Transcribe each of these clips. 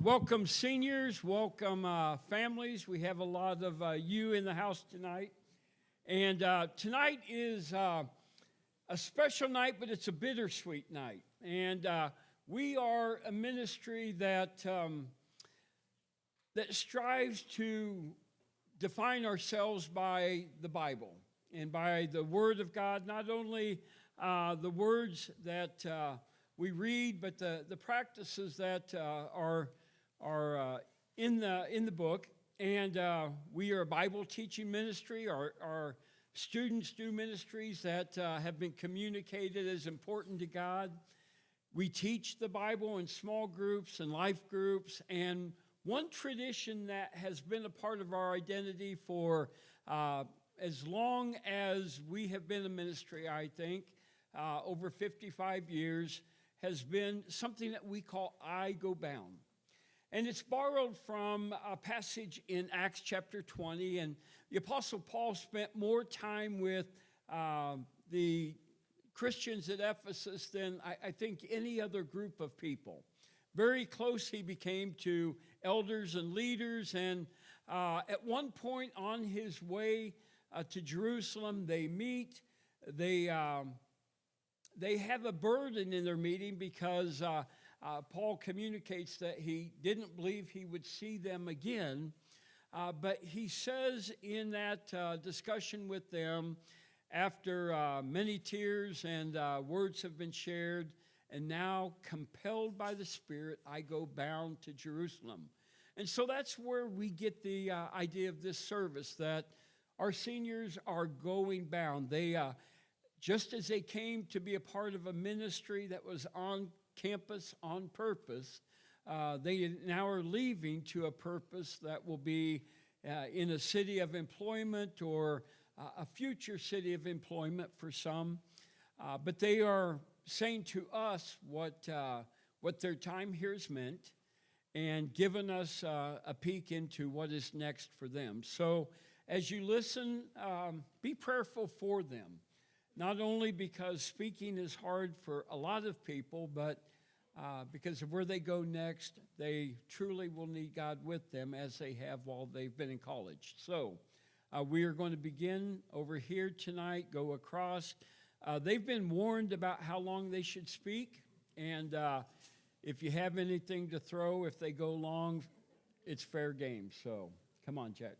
Welcome seniors, welcome families. We have a lot of you in the house tonight. And tonight is a special night, but it's a bittersweet night. And we are a ministry that strives to define ourselves by the Bible and by the Word of God, not only the words that we read, but the practices that are in the book. And we are a Bible teaching ministry. Our students do ministries that have been communicated as important to God. We teach the Bible in small groups and life groups. And one tradition that has been a part of our identity for as long as we have been a ministry, I think, over 55 years, has been something that we call I Go Bound. And it's borrowed from a passage in Acts chapter 20. And the Apostle Paul spent more time with the Christians at Ephesus than I think any other group of people. Very close he became to elders and leaders. And at one point on his way to Jerusalem, they meet. They have a burden in their meeting because Paul communicates that he didn't believe he would see them again. But he says in that discussion with them, after many tears and words have been shared, and now compelled by the Spirit, I go bound to Jerusalem. And so that's where we get the idea of this service, that our seniors are going bound. They just as they came to be a part of a ministry that was on campus on purpose, they now are leaving to a purpose that will be in a city of employment or a future city of employment for some. But they are saying to us what their time here has meant and given us a peek into what is next for them. So as you listen, be prayerful for them. Not only because speaking is hard for a lot of people, but because of where they go next, they truly will need God with them as they have while they've been in college. So we are going to begin over here tonight, go across. They've been warned about how long they should speak, and if you have anything to throw, if they go long, it's fair game. So come on, Jack.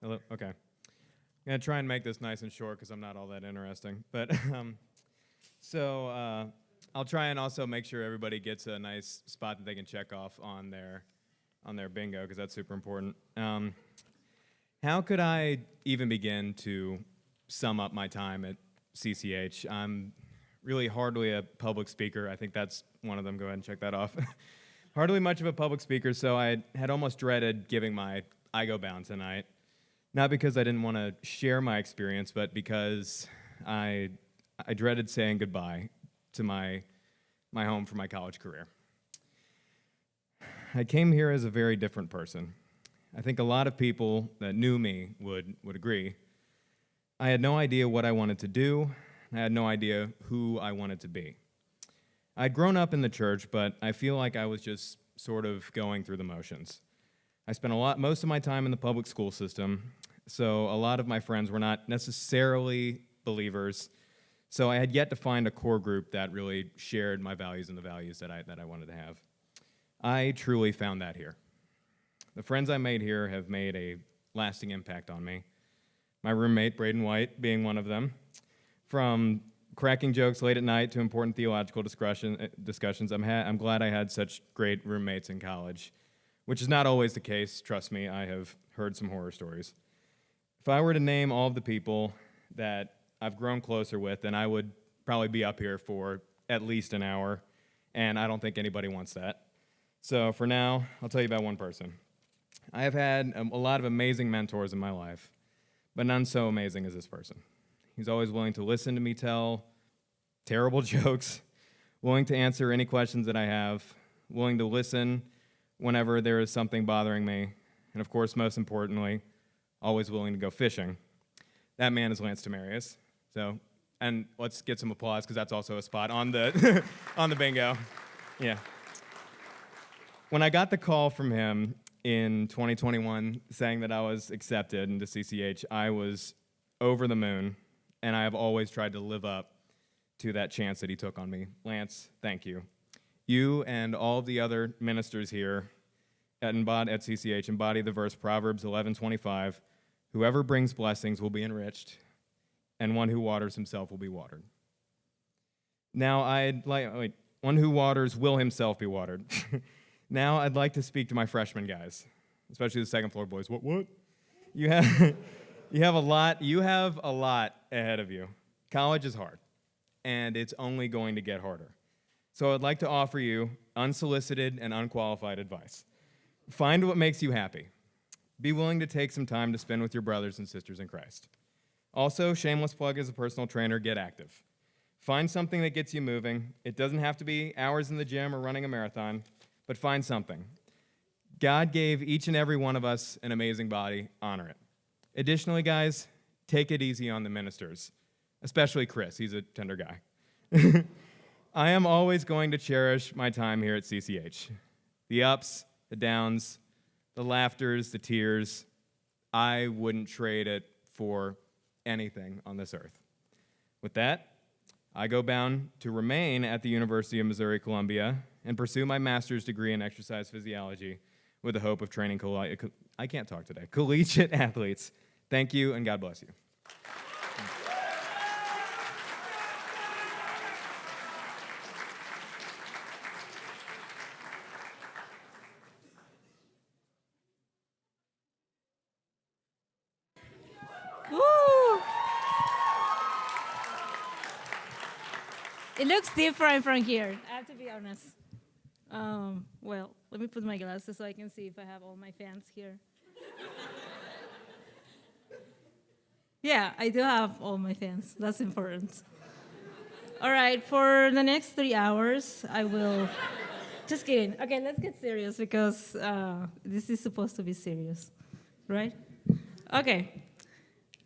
Hello? Okay. I'm going to try and make this nice and short because I'm not all that interesting. But I'll try and also make sure everybody gets a nice spot that they can check off on their bingo because that's super important. How could I even begin to sum up my time at CCH? I'm really hardly a public speaker. I think that's one of them. Go ahead and check that off. Hardly much of a public speaker, so I had almost dreaded giving my I Go Bound tonight. Not because I didn't want to share my experience, but because I dreaded saying goodbye to my home for my college career. I came here as a very different person. I think a lot of people that knew me would agree. I had no idea what I wanted to do. I had no idea who I wanted to be. I'd grown up in the church, but I feel like I was just sort of going through the motions. I spent most of my time in the public school system, so a lot of my friends were not necessarily believers, so I had yet to find a core group that really shared my values and the values that I wanted to have. I truly found that here. The friends I made here have made a lasting impact on me. My roommate, Braden White, being one of them. From cracking jokes late at night to important theological discussions, I'm glad I had such great roommates in college. Which is not always the case, trust me, I have heard some horror stories. If I were to name all of the people that I've grown closer with, then I would probably be up here for at least an hour, and I don't think anybody wants that. So for now, I'll tell you about one person. I have had a lot of amazing mentors in my life, but none so amazing as this person. He's always willing to listen to me tell terrible jokes, willing to answer any questions that I have, willing to listen whenever there is something bothering me, and of course, most importantly, always willing to go fishing. That man is Lance Tamarius. So, and let's get some applause because that's also a spot on the on the bingo. Yeah. When I got the call from him in 2021 saying that I was accepted into CCH, I was over the moon, and I have always tried to live up to that chance that he took on me. Lance, thank you. You and all of the other ministers here at CCH embody the verse Proverbs 11:25, whoever brings blessings will be enriched, and one who waters himself will be watered. Now, one who waters will himself be watered. Now, I'd like to speak to my freshman guys, especially the second floor boys. What? You have a lot ahead of you. College is hard, and it's only going to get harder. So I'd like to offer you unsolicited and unqualified advice. Find what makes you happy. Be willing to take some time to spend with your brothers and sisters in Christ. Also, shameless plug as a personal trainer, get active. Find something that gets you moving. It doesn't have to be hours in the gym or running a marathon, but find something. God gave each and every one of us an amazing body. Honor it. Additionally, guys, take it easy on the ministers, especially Chris. He's a tender guy. I am always going to cherish my time here at CCH. The ups, the downs, the laughters, the tears. I wouldn't trade it for anything on this earth. With that, I go bound to remain at the University of Missouri-Columbia and pursue my master's degree in exercise physiology with the hope of training collegiate athletes. Thank you, and God bless you. Woo! It looks different from here, I have to be honest. Well, let me put my glasses so I can see if I have all my fans here. Yeah, I do have all my fans. That's important. All right, for the next 3 hours, I will... Just kidding. Okay, let's get serious because this is supposed to be serious, right? Okay.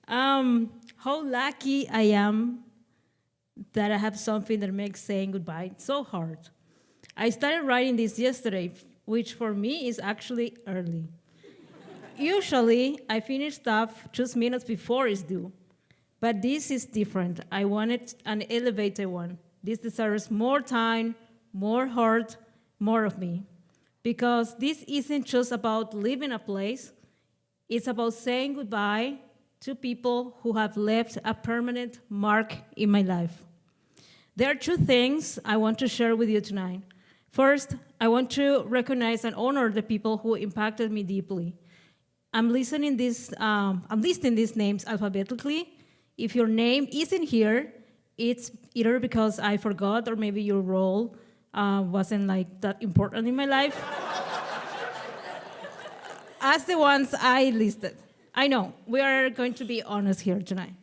How lucky I am that I have something that makes saying goodbye so hard. I started writing this yesterday, which for me is actually early. Usually, I finish stuff just minutes before it's due. But this is different. I wanted an elevated one. This deserves more time, more heart, more of me. Because this isn't just about leaving a place, it's about saying goodbye to people who have left a permanent mark in my life. There are two things I want to share with you tonight. First, I want to recognize and honor the people who impacted me deeply. I'm listing these names alphabetically. If your name isn't here, it's either because I forgot or maybe your role wasn't that important in my life. As the ones I listed. I know, we are going to be honest here tonight.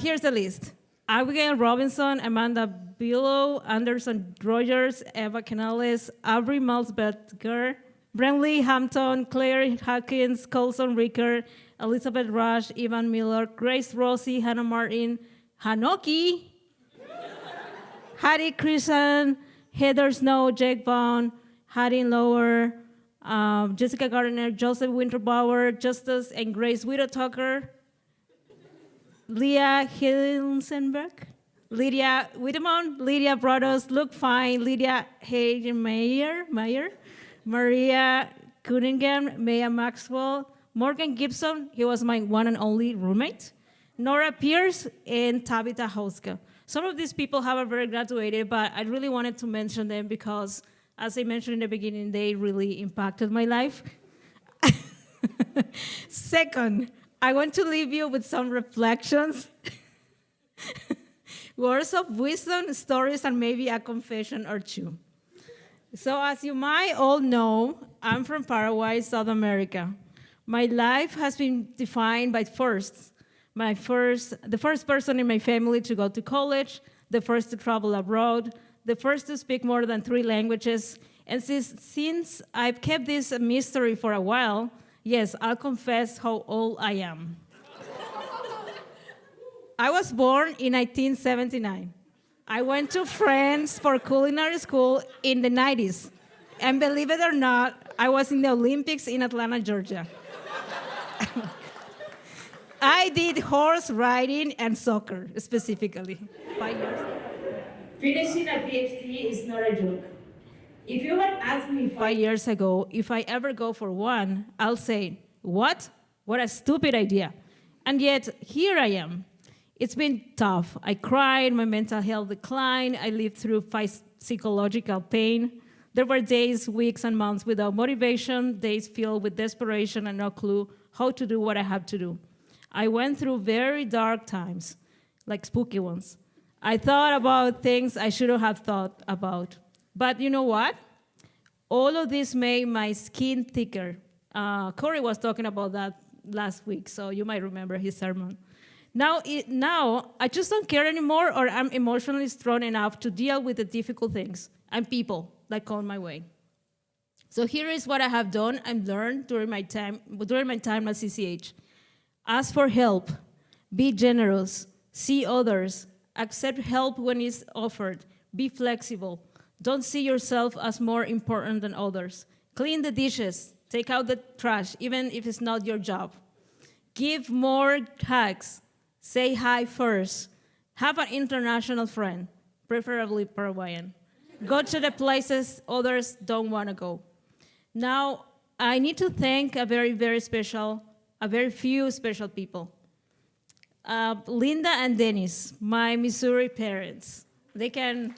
Here's the list. Abigail Robinson, Amanda Billow, Anderson Rogers, Eva Canales, Avery Malsberger, Brentley Hampton, Claire Hawkins, Colson Ricker, Elizabeth Rush, Ivan Miller, Grace Rossi, Hannah Martin, Hanoki, Hattie Christian, Heather Snow, Jake Vaughn, Hattie Lower, Jessica Gardner, Joseph Winterbauer, Justice and Grace Widow Tucker, Leah Hilsenberg, Lydia Whittemon, Lydia Broaddus, Luke Fine, Lydia Hayden Mayer, Maria Cunningham, Maya Maxwell, Morgan Gibson, he was my one and only roommate, Nora Pierce, and Tabitha Hauska. Some of these people have already graduated, but I really wanted to mention them because, as I mentioned in the beginning, they really impacted my life. Second, I want to leave you with some reflections, words of wisdom, stories, and maybe a confession or two. So as you might all know, I'm from Paraguay, South America. My life has been defined by firsts. The first person in my family to go to college, the first to travel abroad, the first to speak more than 3 languages. And since I've kept this a mystery for a while, yes, I'll confess how old I am. I was born in 1979. I went to France for culinary school in the 90s. And believe it or not, I was in the Olympics in Atlanta, Georgia. I did horse riding and soccer specifically. 5 years. Finishing a PhD is not a joke. If you had asked me 5 years ago if I ever go for one, I'll say, what? What a stupid idea. And yet, here I am. It's been tough. I cried, my mental health declined, I lived through psychological pain. There were days, weeks, and months without motivation, days filled with desperation and no clue how to do what I have to do. I went through very dark times, like spooky ones. I thought about things I shouldn't have thought about. But you know what? All of this made my skin thicker. Corey was talking about that last week, so you might remember his sermon. Now I just don't care anymore, or I'm emotionally strong enough to deal with the difficult things and people that come my way. So here is what I have done and learned during my time at CCH. Ask for help, be generous, see others, accept help when it's offered, be flexible. Don't see yourself as more important than others. Clean the dishes, take out the trash, even if it's not your job. Give more hugs, say hi first. Have an international friend, preferably Paraguayan. Go to the places others don't want to go. Now, I need to thank a very few special people. Linda and Dennis, my Missouri parents. They can...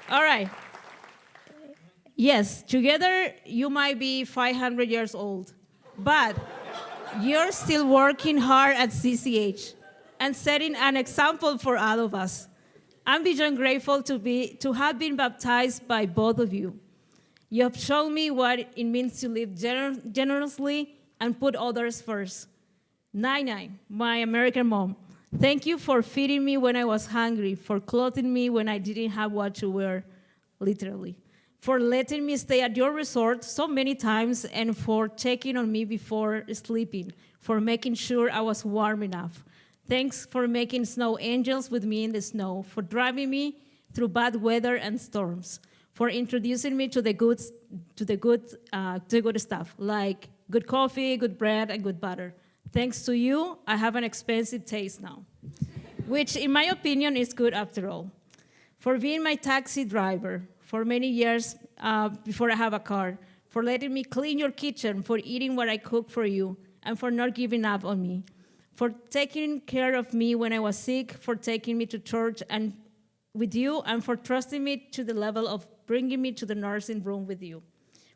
All right. Yes, together you might be 500 years old, but you're still working hard at CCH and setting an example for all of us. I'm beyond grateful to have been baptized by both of you. You have shown me what it means to live generously and put others first. Nai, my American mom, thank you for feeding me when I was hungry, for clothing me when I didn't have what to wear, literally, for letting me stay at your resort so many times, and for checking on me before sleeping, for making sure I was warm enough. Thanks for making snow angels with me in the snow, for driving me through bad weather and storms, for introducing me to the good stuff, like good coffee, good bread, and good butter. Thanks to you, I have an expensive taste now, which in my opinion is good after all. For being my taxi driver for many years before I have a car, for letting me clean your kitchen, for eating what I cook for you, and for not giving up on me, for taking care of me when I was sick, for taking me to church and with you, and for trusting me to the level of bringing me to the nursing room with you,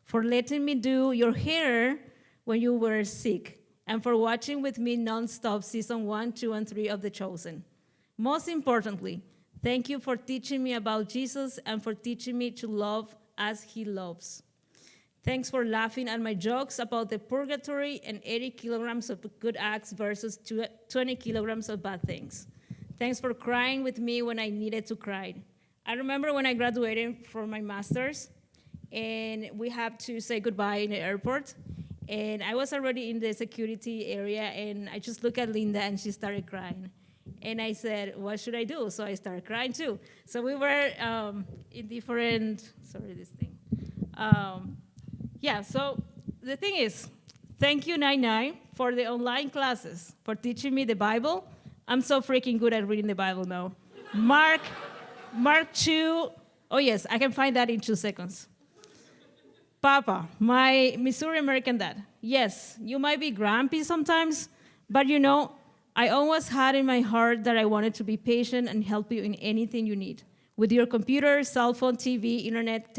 for letting me do your hair when you were sick, and for watching with me nonstop season 1, 2, and 3 of The Chosen. Most importantly, thank you for teaching me about Jesus and for teaching me to love as he loves. Thanks for laughing at my jokes about the purgatory and 80 kilograms of good acts versus 20 kilograms of bad things. Thanks for crying with me when I needed to cry. I remember when I graduated from my master's, and we had to say goodbye in the airport, and I was already in the security area, and I just looked at Linda, and she started crying. And I said, what should I do? So I started crying too. So we were in different, so the thing is, thank you, Nai, for the online classes, for teaching me the Bible. I'm so freaking good at reading the Bible now. Mark 2, oh yes, I can find that in 2 seconds. Papa, my Missouri American dad. Yes, you might be grumpy sometimes, but you know, I always had in my heart that I wanted to be patient and help you in anything you need. With your computer, cell phone, TV, internet,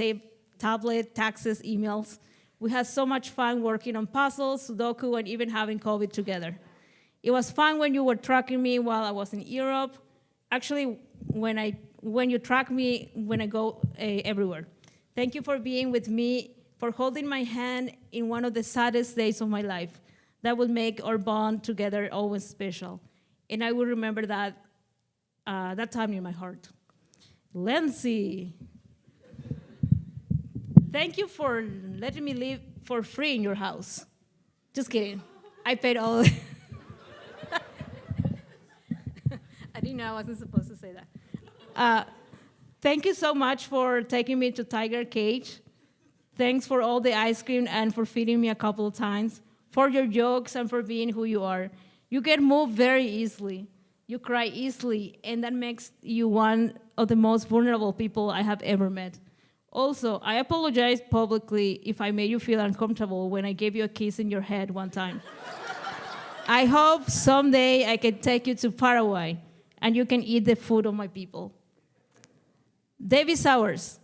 tablet, taxes, emails. We had so much fun working on puzzles, Sudoku, and even having COVID together. It was fun when you were tracking me while I was in Europe. Actually, when you track me when I go everywhere. Thank you for being with me, for holding my hand in one of the saddest days of my life. That will make our bond together always special. And I will remember that time in my heart. Lindsay, thank you for letting me live for free in your house. Just kidding. I paid all. didn't know I wasn't supposed to say that. Thank you so much for taking me to Tiger Cage. Thanks for all the ice cream and for feeding me a couple of times, for your jokes and for being who you are. You get moved very easily. You cry easily, and that makes you one of the most vulnerable people I have ever met. Also, I apologize publicly if I made you feel uncomfortable when I gave you a kiss in your head one time. I hope someday I can take you to Paraguay and you can eat the food of my people. David Sowers,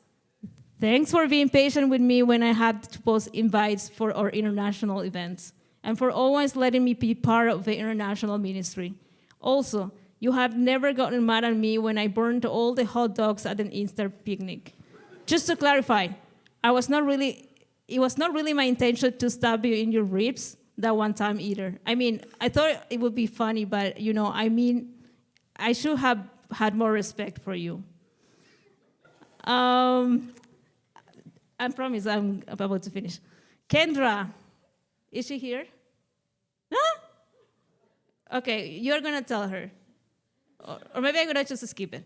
thanks for being patient with me when I had to post invites for our international events and for always letting me be part of the international ministry. Also, you have never gotten mad at me when I burned all the hot dogs at an Easter picnic. Just to clarify, it was not really my intention to stab you in your ribs that one time either. I mean, I thought it would be funny, but I should have had more respect for you. I promise I'm about to finish. Kendra, is she here? Huh? Okay, you're gonna tell her. Or maybe I'm gonna just skip it.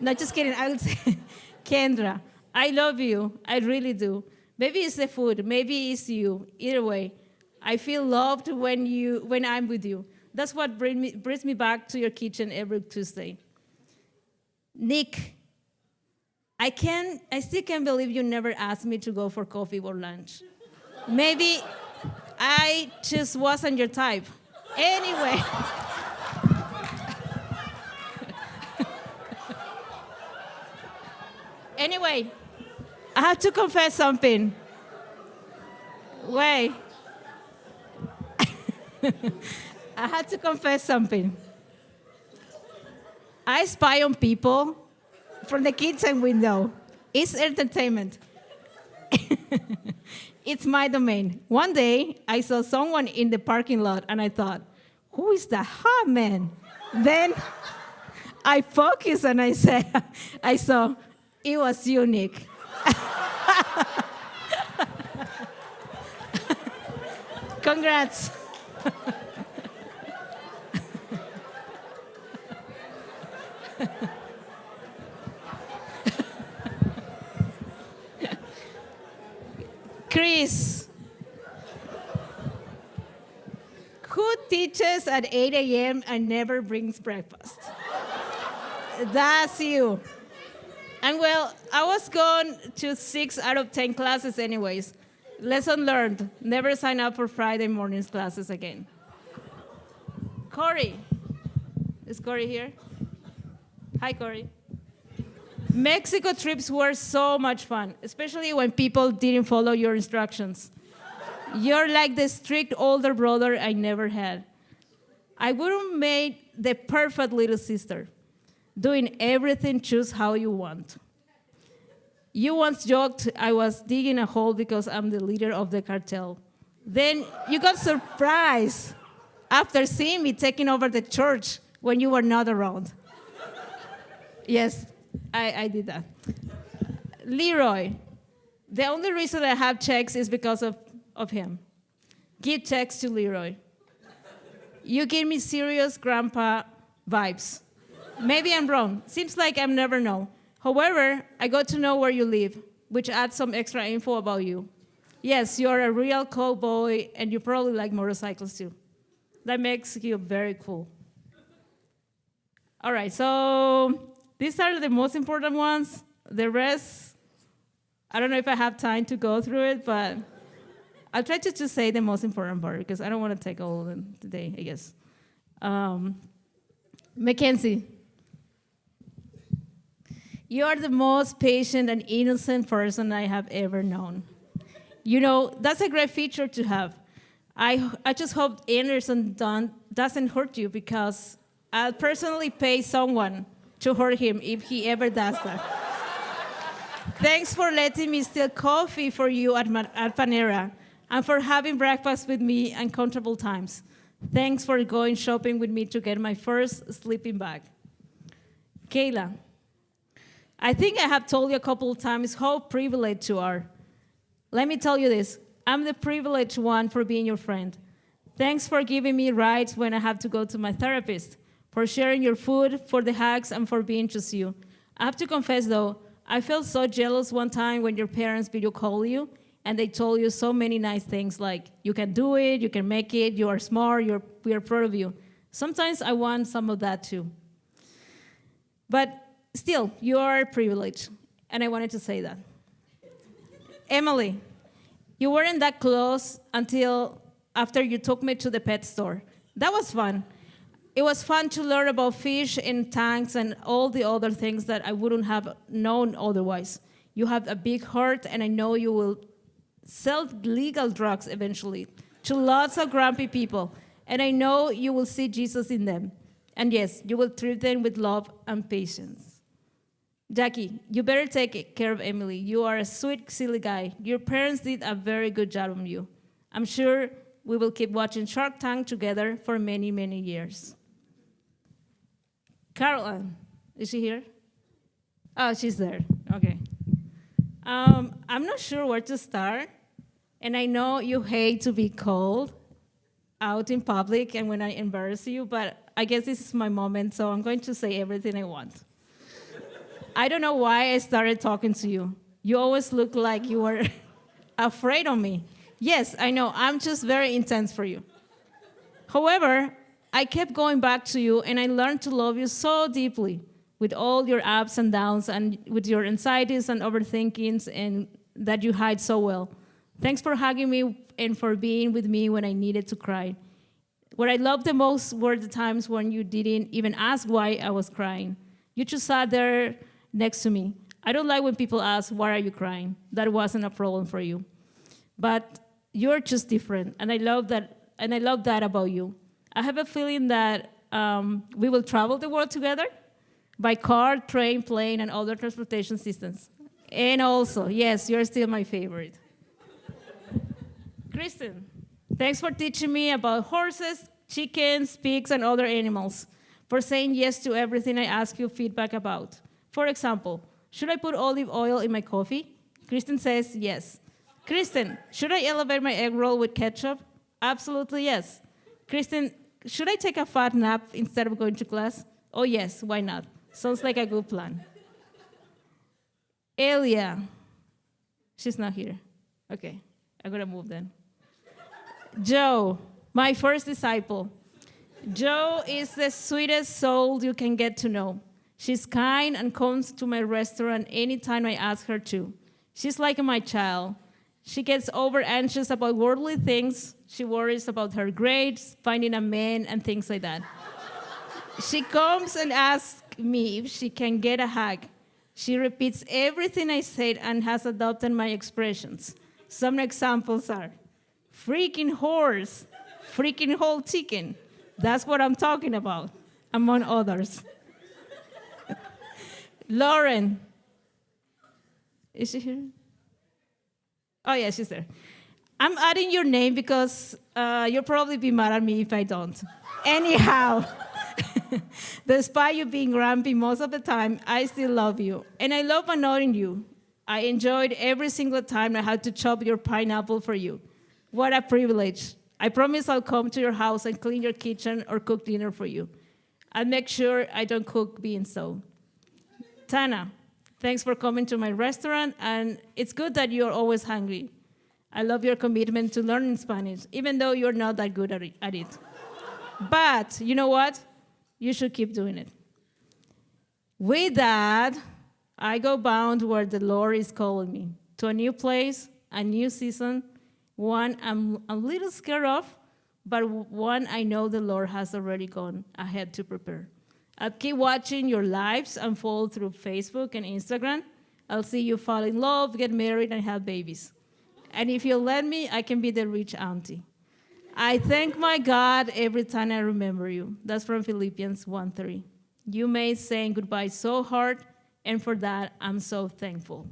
No, just kidding, I will say, Kendra, I love you, I really do. Maybe it's the food, maybe it's you. Either way, I feel loved when I'm with you. That's what brings me back to your kitchen every Tuesday. Nick, I still can't believe you never asked me to go for coffee or lunch. Maybe I just wasn't your type. Anyway. Anyway, I have to confess something. Wait. I had to confess something. I spy on people from the kitchen window. It's entertainment. It's my domain. One day, I saw someone in the parking lot, and I thought, who is that hot man? Then I focused, and I saw, it was you, Nick. Congrats. Chris, who teaches at 8 a.m. and never brings breakfast? That's you. And well, I was gone to 6 out of 10 classes anyways. Lesson learned, never sign up for Friday mornings classes again. Corey, is Corey here? Hi, Corey. Mexico trips were so much fun, especially when people didn't follow your instructions. You're like the strict older brother I never had. I would have made the perfect little sister, doing everything just how you want. You once joked I was digging a hole because I'm the leader of the cartel. Then you got surprised after seeing me taking over the church when you were not around. Yes, I did that. Leroy, the only reason I have checks is because of him. Give checks to Leroy. You give me serious grandpa vibes. Maybe I'm wrong. Seems like I never know. However, I got to know where you live, which adds some extra info about you. Yes, you're a real cowboy, and you probably like motorcycles too. That makes you very cool. All right, so these are the most important ones. The rest, I don't know if I have time to go through it, but I'll try to just say the most important part because I don't want to take all of them today, I guess. Mackenzie, you are the most patient and innocent person I have ever known. You know, that's a great feature to have. I just hope Anderson doesn't hurt you because I'll personally pay someone to hurt him if he ever does that. Thanks for letting me steal coffee for you at Panera and for having breakfast with me at comfortable times. Thanks for going shopping with me to get my first sleeping bag. Kayla, I think I have told you a couple of times how privileged you are. Let me tell you this. I'm the privileged one for being your friend. Thanks for giving me rides when I have to go to my therapist, for sharing your food, for the hugs, and for being just you. I have to confess, though, I felt so jealous one time when your parents video call you, and they told you so many nice things like, you can do it, you can make it, you are smart, we are proud of you. Sometimes I want some of that too. But still, you are privileged, and I wanted to say that. Emily, you weren't that close until after you took me to the pet store. That was fun. It was fun to learn about fish in tanks and all the other things that I wouldn't have known otherwise. You have a big heart, and I know you will sell legal drugs eventually to lots of grumpy people, and I know you will see Jesus in them. And yes, you will treat them with love and patience. Jackie, you better take care of Emily. You are a sweet, silly guy. Your parents did a very good job on you. I'm sure we will keep watching Shark Tank together for many, many years. Caroline, is she here? Oh, she's there. Okay. I'm not sure where to start, and I know you hate to be called out in public and when I embarrass you, but I guess this is my moment, so I'm going to say everything I want. I don't know why I started talking to you. You always look like you were afraid of me. Yes, I know, I'm just very intense for you. However, I kept going back to you, and I learned to love you so deeply with all your ups and downs and with your anxieties and overthinkings and that you hide so well. Thanks for hugging me and for being with me when I needed to cry. What I loved the most were the times when you didn't even ask why I was crying. You just sat there next to me. I don't like when people ask, why are you crying? That wasn't a problem for you. But you're just different, and I love that about you. I have a feeling that we will travel the world together by car, train, plane, and other transportation systems. And also, yes, you're still my favorite. Kristen, thanks for teaching me about horses, chickens, pigs, and other animals, for saying yes to everything I ask you feedback about. For example, should I put olive oil in my coffee? Kristen says yes. Kristen, should I elevate my egg roll with ketchup? Absolutely yes. Kristen, should I take a fat nap instead of going to class? Oh yes, why not? Sounds like a good plan. Elia, she's not here. Okay, I'm gonna move then. Joe, my first disciple. Joe is the sweetest soul you can get to know. She's kind and comes to my restaurant anytime I ask her to. She's like my child. She gets over anxious about worldly things. She worries about her grades, finding a man, and things like that. She comes and asks me if she can get a hug. She repeats everything I said and has adopted my expressions. Some examples are, freaking horse, freaking whole chicken. That's what I'm talking about, among others. Lauren. Is she here? Oh, yeah, she's there. I'm adding your name because you'll probably be mad at me if I don't. Anyhow, despite you being grumpy most of the time, I still love you. And I love annoying you. I enjoyed every single time I had to chop your pineapple for you. What a privilege. I promise I'll come to your house and clean your kitchen or cook dinner for you. I'll make sure I don't cook beans so. Tana, thanks for coming to my restaurant, and it's good that you're always hungry. I love your commitment to learning Spanish, even though you're not that good at it. But you know what? You should keep doing it. With that, I go bound where the Lord is calling me, to a new place, a new season, one I'm a little scared of, but one I know the Lord has already gone ahead to prepare. I'll keep watching your lives unfold through Facebook and Instagram. I'll see you fall in love, get married, and have babies. And if you'll let me, I can be the rich auntie. I thank my God every time I remember you. That's from Philippians 1:3. You made saying goodbye so hard, and for that, I'm so thankful.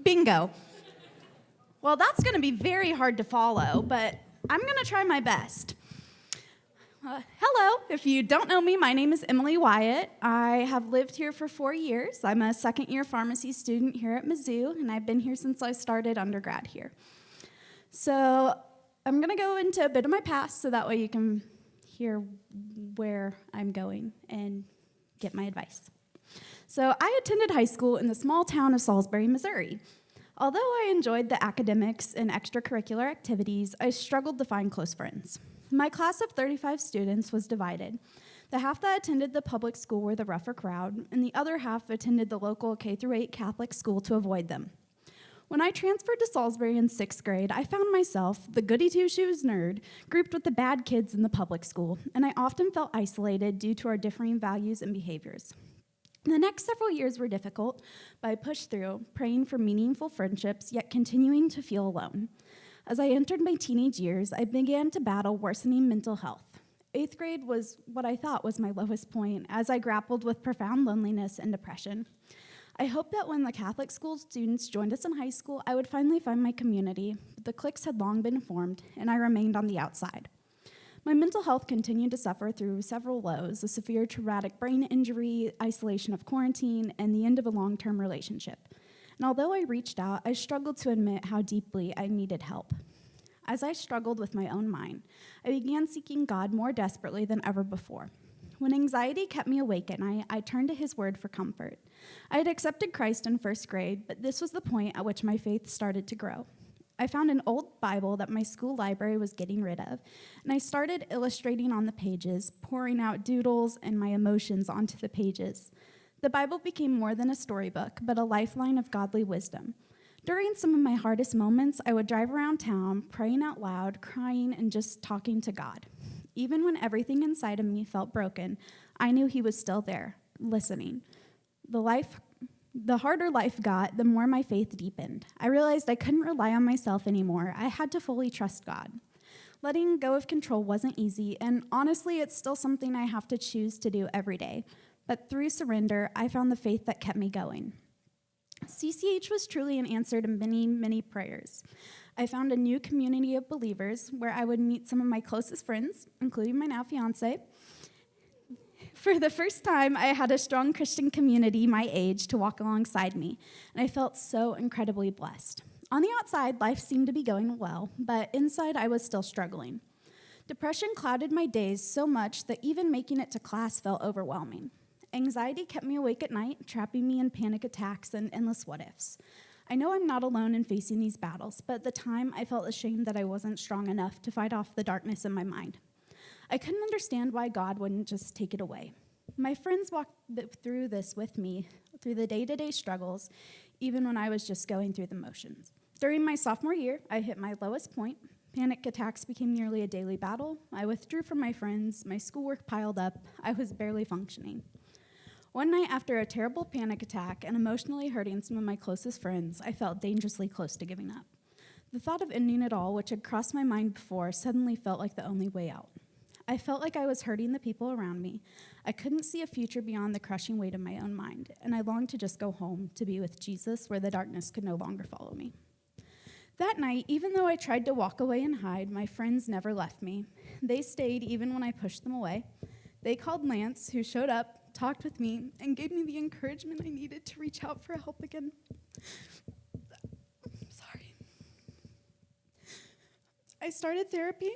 Bingo. Well, that's going to be very hard to follow, but I'm going to try my best. hello. If you don't know me, my name is Emily Wyatt. I have lived here for 4 years. I'm a second-year pharmacy student here at Mizzou, and I've been here since I started undergrad here. So I'm going to go into a bit of my past so that way you can hear where I'm going and get my advice. So I attended high school in the small town of Salisbury, Missouri. Although I enjoyed the academics and extracurricular activities, I struggled to find close friends. My class of 35 students was divided. The half that attended the public school were the rougher crowd, and the other half attended the local K-8 Catholic school to avoid them. When I transferred to Salisbury in 6th grade, I found myself, the goody-two-shoes nerd, grouped with the bad kids in the public school, and I often felt isolated due to our differing values and behaviors. The next several years were difficult, but I pushed through, praying for meaningful friendships, yet continuing to feel alone. As I entered my teenage years, I began to battle worsening mental health. 8th grade was what I thought was my lowest point, as I grappled with profound loneliness and depression. I hoped that when the Catholic school students joined us in high school, I would finally find my community, but the cliques had long been formed, and I remained on the outside. My mental health continued to suffer through several lows: a severe traumatic brain injury, isolation of quarantine, and the end of a long-term relationship. And although I reached out, I struggled to admit how deeply I needed help. As I struggled with my own mind, I began seeking God more desperately than ever before. When anxiety kept me awake at night, I turned to his word for comfort. I had accepted Christ in 1st grade, but this was the point at which my faith started to grow. I found an old Bible that my school library was getting rid of, and I started illustrating on the pages, pouring out doodles and my emotions onto the pages. The Bible became more than a storybook, but a lifeline of godly wisdom. During some of my hardest moments, I would drive around town, praying out loud, crying, and just talking to God. Even when everything inside of me felt broken, I knew he was still there, listening. The harder life got, the more my faith deepened. I realized I couldn't rely on myself anymore. I had to fully trust God. Letting go of control wasn't easy, and honestly, it's still something I have to choose to do every day. But through surrender, I found the faith that kept me going. CCH was truly an answer to many, many prayers. I found a new community of believers where I would meet some of my closest friends, including my now fiance. For the first time, I had a strong Christian community my age to walk alongside me, and I felt so incredibly blessed. On the outside, life seemed to be going well, but inside I was still struggling. Depression clouded my days so much that even making it to class felt overwhelming. Anxiety kept me awake at night, trapping me in panic attacks and endless what-ifs. I know I'm not alone in facing these battles, but at the time, I felt ashamed that I wasn't strong enough to fight off the darkness in my mind. I couldn't understand why God wouldn't just take it away. My friends walked through this with me, through the day-to-day struggles, even when I was just going through the motions. During my sophomore year, I hit my lowest point. Panic attacks became nearly a daily battle. I withdrew from my friends. My schoolwork piled up. I was barely functioning. One night after a terrible panic attack and emotionally hurting some of my closest friends, I felt dangerously close to giving up. The thought of ending it all, which had crossed my mind before, suddenly felt like the only way out. I felt like I was hurting the people around me. I couldn't see a future beyond the crushing weight of my own mind, and I longed to just go home, to be with Jesus, where the darkness could no longer follow me. That night, even though I tried to walk away and hide, my friends never left me. They stayed even when I pushed them away. They called Lance, who showed up, talked with me, and gave me the encouragement I needed to reach out for help again. Sorry. I started therapy,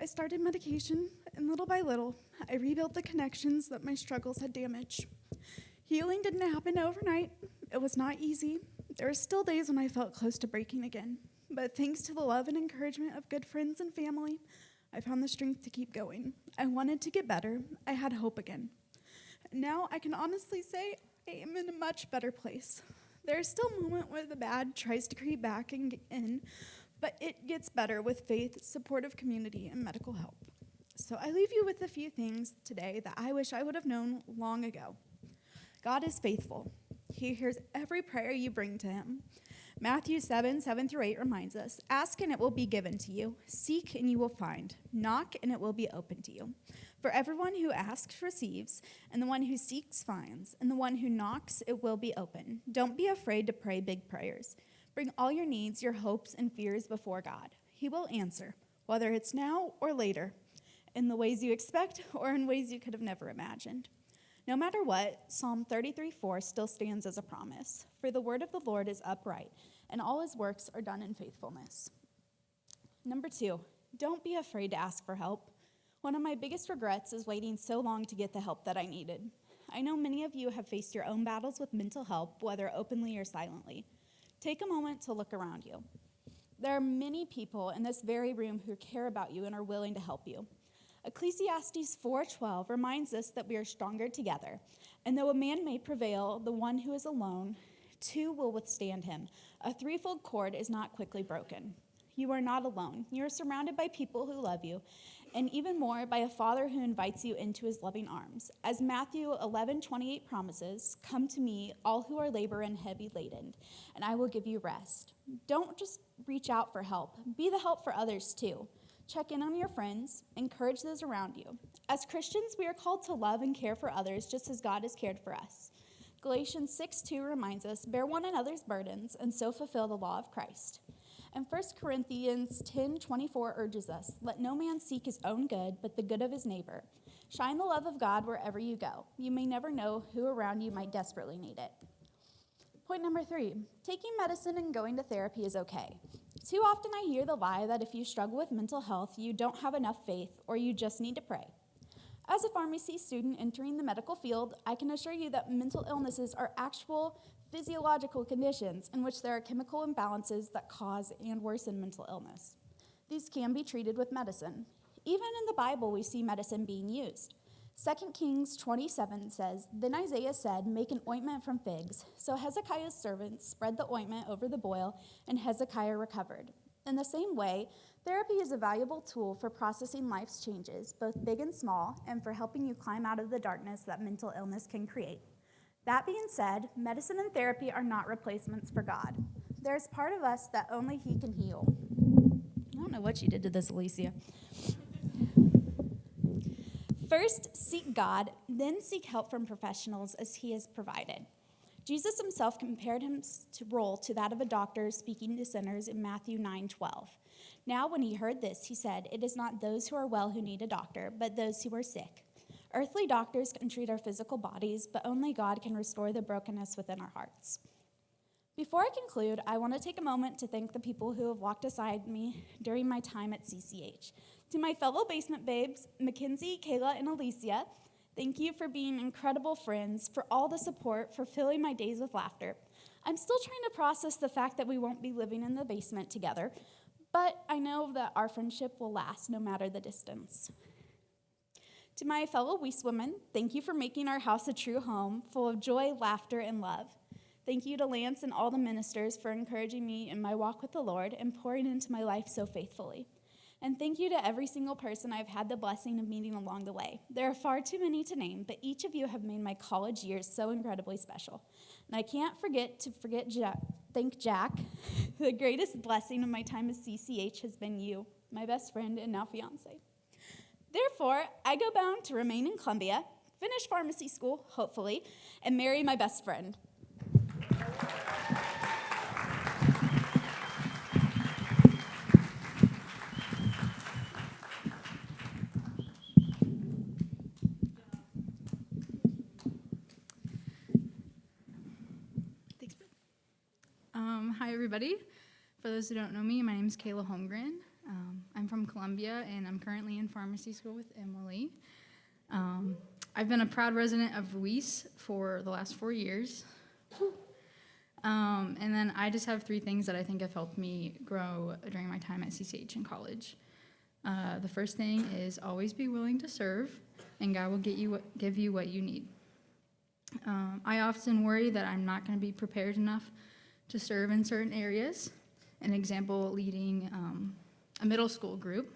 I started medication, and little by little, I rebuilt the connections that my struggles had damaged. Healing didn't happen overnight. It was not easy. There were still days when I felt close to breaking again. But thanks to the love and encouragement of good friends and family, I found the strength to keep going. I wanted to get better. I had hope again. Now I can honestly say I am in a much better place. There's still a moment where the bad tries to creep back and get in, but it gets better with faith, supportive community, and medical help. So I leave you with a few things today that I wish I would have known long ago. God is faithful. He hears every prayer you bring to him. Matthew 7:7-8 reminds us, "Ask and it will be given to you. Seek and you will find. Knock and it will be opened to you. For everyone who asks receives, and the one who seeks finds, and the one who knocks it will be open." Don't be afraid to pray big prayers. Bring all your needs, your hopes, and fears before God. He will answer, whether it's now or later. in the ways you expect or in ways you could have never imagined. No matter what, Psalm 33:4 still stands as a promise. For the word of the Lord is upright, and all his works are done in faithfulness. Number 2, don't be afraid to ask for help. One of my biggest regrets is waiting so long to get the help that I needed. I know many of you have faced your own battles with mental health, whether openly or silently. Take a moment to look around you. There are many people in this very room who care about you and are willing to help you. Ecclesiastes 4:12 reminds us that we are stronger together, and though a man may prevail, the one who is alone, two will withstand him. A threefold cord is not quickly broken. You are not alone. You are surrounded by people who love you, and even more by a Father who invites you into his loving arms. As Matthew 11:28 promises, "Come to me, all who are labor and heavy laden, and I will give you rest." Don't just reach out for help. Be the help for others too. Check in on your friends. Encourage those around you. As Christians, we are called to love and care for others just as God has cared for us. Galatians 6:2 reminds us, "Bear one another's burdens and so fulfill the law of Christ." And 1 Corinthians 10:24 urges us, "Let no man seek his own good, but the good of his neighbor. Shine the love of God wherever you go. You may never know who around you might desperately need it." Point number 3, taking medicine and going to therapy is okay. Too often I hear the lie that if you struggle with mental health, you don't have enough faith or you just need to pray. As a pharmacy student entering the medical field, I can assure you that mental illnesses are actual physiological conditions in which there are chemical imbalances that cause and worsen mental illness. These can be treated with medicine. Even in the Bible, we see medicine being used. 2 Kings 27 says, "Then Isaiah said, 'Make an ointment from figs.' So Hezekiah's servants spread the ointment over the boil, and Hezekiah recovered." In the same way, therapy is a valuable tool for processing life's changes, both big and small, and for helping you climb out of the darkness that mental illness can create. That being said, medicine and therapy are not replacements for God. There's part of us that only he can heal. I don't know what you did to this, Alicia. First, seek God, then seek help from professionals as he has provided. Jesus himself compared his role to that of a doctor speaking to sinners in Matthew 9:12. Now, when he heard this, he said, "It is not those who are well who need a doctor, but those who are sick." Earthly doctors can treat our physical bodies, but only God can restore the brokenness within our hearts. Before I conclude, I want to take a moment to thank the people who have walked beside me during my time at CCH. To my fellow basement babes, Mackenzie, Kayla, and Alicia, thank you for being incredible friends, for all the support, for filling my days with laughter. I'm still trying to process the fact that we won't be living in the basement together, but I know that our friendship will last no matter the distance. To my fellow Weiss women, thank you for making our house a true home, full of joy, laughter, and love. Thank you to Lance and all the ministers for encouraging me in my walk with the Lord and pouring into my life so faithfully. And thank you to every single person I've had the blessing of meeting along the way. There are far too many to name, but each of you have made my college years so incredibly special. And I can't thank Jack. The greatest blessing of my time at CCH has been you, my best friend and now fiance. Therefore, I go bound to remain in Columbia, finish pharmacy school, hopefully, and marry my best friend. Hi, everybody. For those who don't know me, my name is Kayla Holmgren. I'm from Columbia, and I'm currently in pharmacy school with Emily. I've been a proud resident of Weiss for the last 4 years. And then I just have 3 things that I think have helped me grow during my time at CCH in college. The first thing is always be willing to serve, and God will give you what you need. I often worry that I'm not going to be prepared enough to serve in certain areas. An example, leading a middle school group.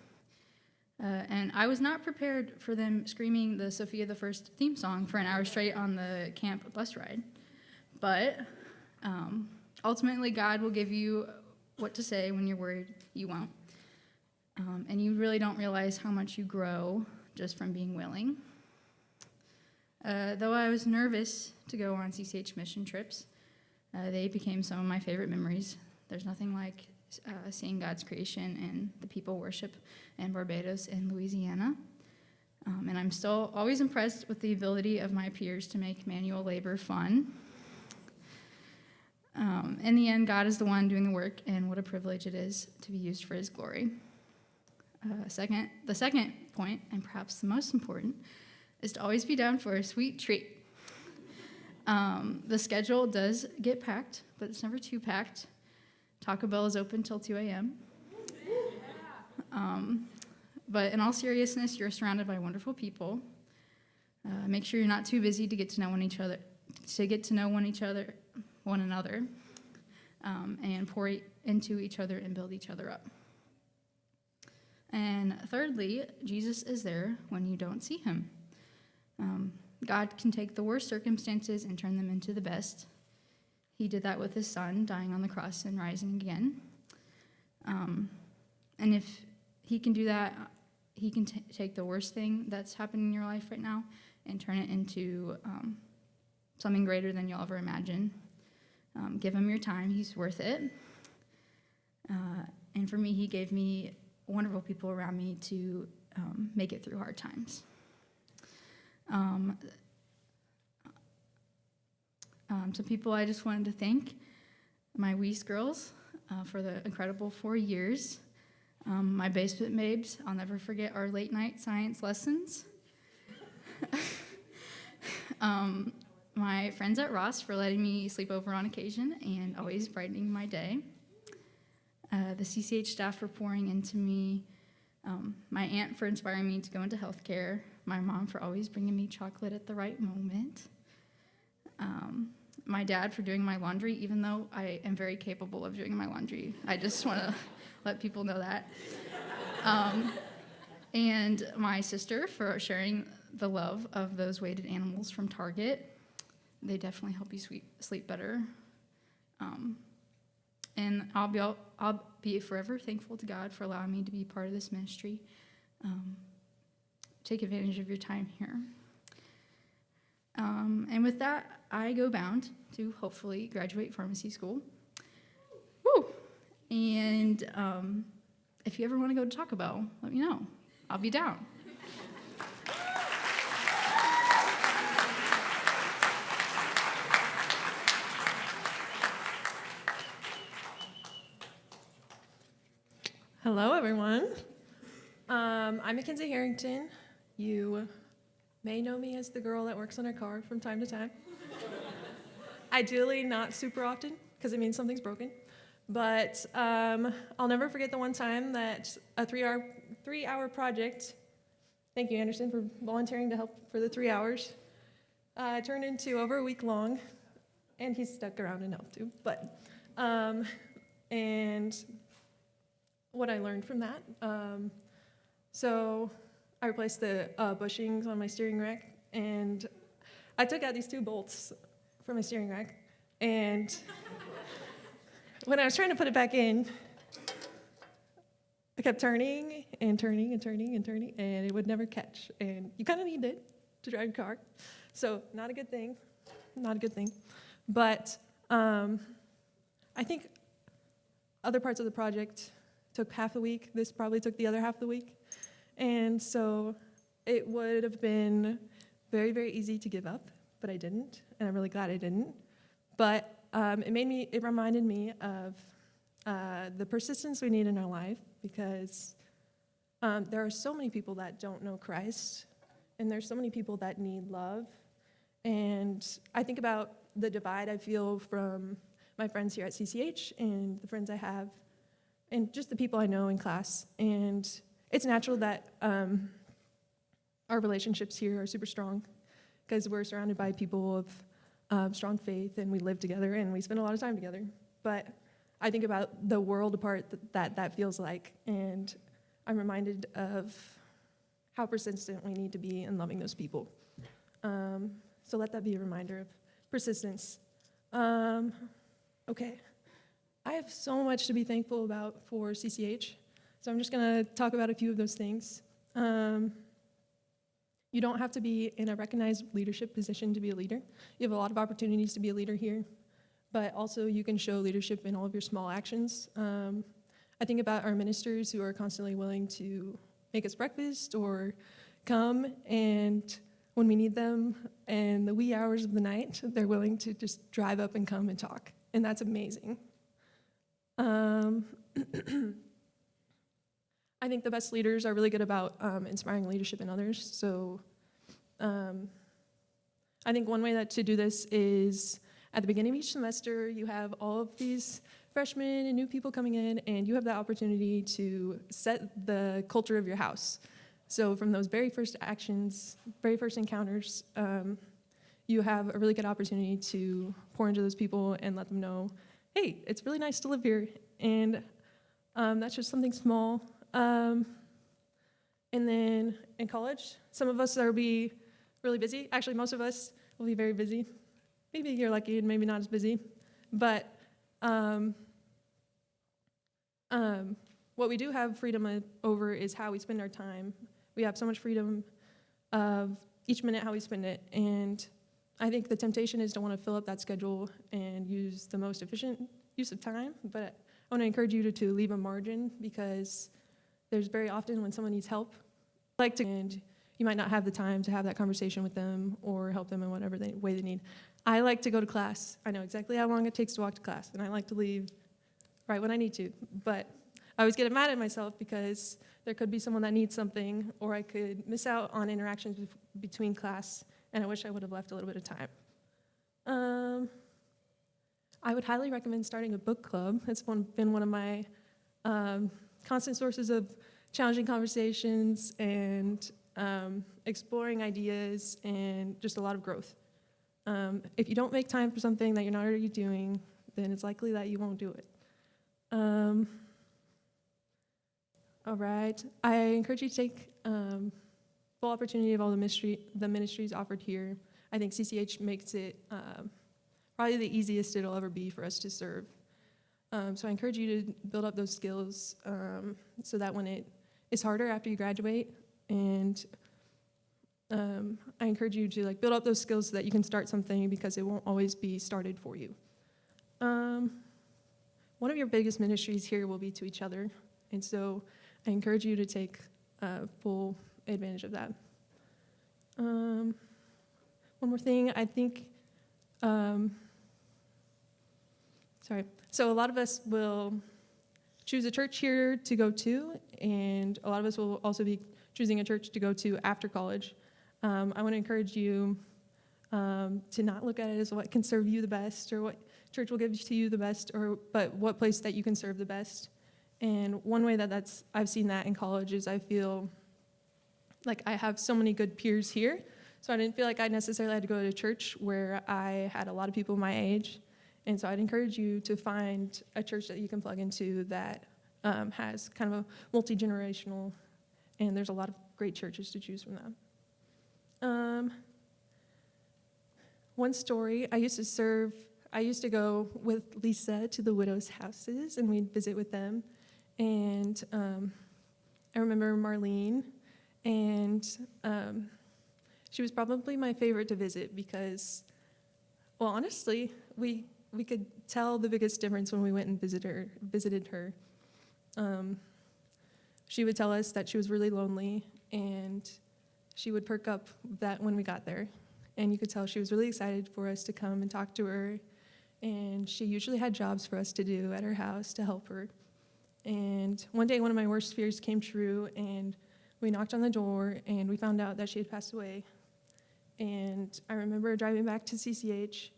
And I was not prepared for them screaming the Sophia the First theme song for an hour straight on the camp bus ride. But ultimately, God will give you what to say when you're worried you won't. And you really don't realize how much you grow just from being willing. Though I was nervous to go on CCH mission trips, they became some of my favorite memories. There's nothing like seeing God's creation and the people worship in Barbados and Louisiana. And I'm still always impressed with the ability of my peers to make manual labor fun. In the end, God is the one doing the work, and what a privilege it is to be used for his glory. The second point, and perhaps the most important, is to always be down for a sweet treat. The schedule does get packed, but it's never too packed. Taco Bell is open till 2 a.m. But in all seriousness, you're surrounded by wonderful people. Make sure you're not too busy to get to know one another, and pour into each other and build each other up. And thirdly, Jesus is there when you don't see him. God can take the worst circumstances and turn them into the best. He did that with his son, dying on the cross and rising again. And if he can do that, he can take the worst thing that's happening in your life right now and turn it into something greater than you'll ever imagine. Give him your time. He's worth it. And for me, he gave me wonderful people around me to make it through hard times. Some people I just wanted to thank, my Weiss girls, for the incredible 4 years. My basement babes, I'll never forget our late night science lessons. My friends at Ross for letting me sleep over on occasion and always brightening my day. The CCH staff for pouring into me. My aunt for inspiring me to go into healthcare. My mom for always bringing me chocolate at the right moment. My dad for doing my laundry, even though I am very capable of doing my laundry. I just want to let people know that. And my sister for sharing the love of those weighted animals from Target. They definitely help you sleep better. And I'll be forever thankful to God for allowing me to be part of this ministry. Take advantage of your time here. And with that, I go bound to hopefully graduate pharmacy school. Woo! And if you ever want to go to Taco Bell, let me know. I'll be down. Hello, everyone. I'm Mackenzie Harrington. You may know me as the girl that works on her car from time to time. Ideally, not super often, because it means something's broken. But I'll never forget the one time that a three-hour project, thank you, Anderson, for volunteering to help for the 3 hours, turned into over a week long, and he stuck around and helped too. But, and what I learned from that. So I replaced the bushings on my steering rack, and I took out these 2 bolts from my steering rack, and when I was trying to put it back in, I kept turning and turning and turning and turning, and it would never catch. And you kind of need it to drive your car. So not a good thing, not a good thing. But I think other parts of the project took half the week. This probably took the other half of the week. And so it would have been very, very easy to give up, but I didn't, and I'm really glad I didn't. But it reminded me of the persistence we need in our life, because there are so many people that don't know Christ, and there's so many people that need love. And I think about the divide I feel from my friends here at CCH and the friends I have and just the people I know in class. And it's natural that our relationships here are super strong, because we're surrounded by people of strong faith, and we live together, and we spend a lot of time together. But I think about the world apart that feels like, and I'm reminded of how persistent we need to be in loving those people. So let that be a reminder of persistence. Okay. I have so much to be thankful about for CCH, so I'm just going to talk about a few of those things. You don't have to be in a recognized leadership position to be a leader. You have a lot of opportunities to be a leader here, but also you can show leadership in all of your small actions. I think about our ministers who are constantly willing to make us breakfast or come, and when we need them in the wee hours of the night, they're willing to just drive up and come and talk, and that's amazing. I think the best leaders are really good about inspiring leadership in others. So I think one way that to do this is at the beginning of each semester, you have all of these freshmen and new people coming in, and you have the opportunity to set the culture of your house. So from those very first actions, very first encounters, you have a really good opportunity to pour into those people and let them know, hey, it's really nice to live here. And that's just something small. And then in college, some of us will be really busy. Actually, most of us will be very busy. Maybe you're lucky and maybe not as busy. But what we do have freedom over is how we spend our time. We have so much freedom of each minute how we spend it. And I think the temptation is to want to fill up that schedule and use the most efficient use of time. But I want to encourage you to leave a margin, because there's very often when someone needs help, and you might not have the time to have that conversation with them or help them in whatever way they need. I like to go to class. I know exactly how long it takes to walk to class, and I like to leave right when I need to. But I always get mad at myself because there could be someone that needs something, or I could miss out on interactions between class, and I wish I would have left a little bit of time. I would highly recommend starting a book club. It's been one of my constant sources of challenging conversations and exploring ideas and just a lot of growth. If you don't make time for something that you're not already doing, then it's likely that you won't do it. All right. I encourage you to take full opportunity of all the ministries offered here. I think CCH makes it probably the easiest it'll ever be for us to serve. So I encourage you to build up those skills so that when it is harder after you graduate, and I encourage you to build up those skills so that you can start something, because it won't always be started for you. One of your biggest ministries here will be to each other, and so I encourage you to take full advantage of that. One more thing, I think, so a lot of us will choose a church here to go to, and a lot of us will also be choosing a church to go to after college. I want to encourage you to not look at it as what can serve you the best, or what church will give to you the best, but what place that you can serve the best. And one way that I've seen that in college is I feel like I have so many good peers here, so I didn't feel like I necessarily had to go to a church where I had a lot of people my age. And so I'd encourage you to find a church that you can plug into that has kind of a multi-generational, and there's a lot of great churches to choose from that. One story, I used to go with Lisa to the widows' houses, and we'd visit with them. And I remember Marlene, and she was probably my favorite to visit because, well, honestly, we could tell the biggest difference when we went and visited her. She would tell us that she was really lonely, and she would perk up that when we got there. And you could tell she was really excited for us to come and talk to her. And she usually had jobs for us to do at her house to help her. And one day, one of my worst fears came true, and we knocked on the door, and we found out that she had passed away. And I remember driving back to CCH,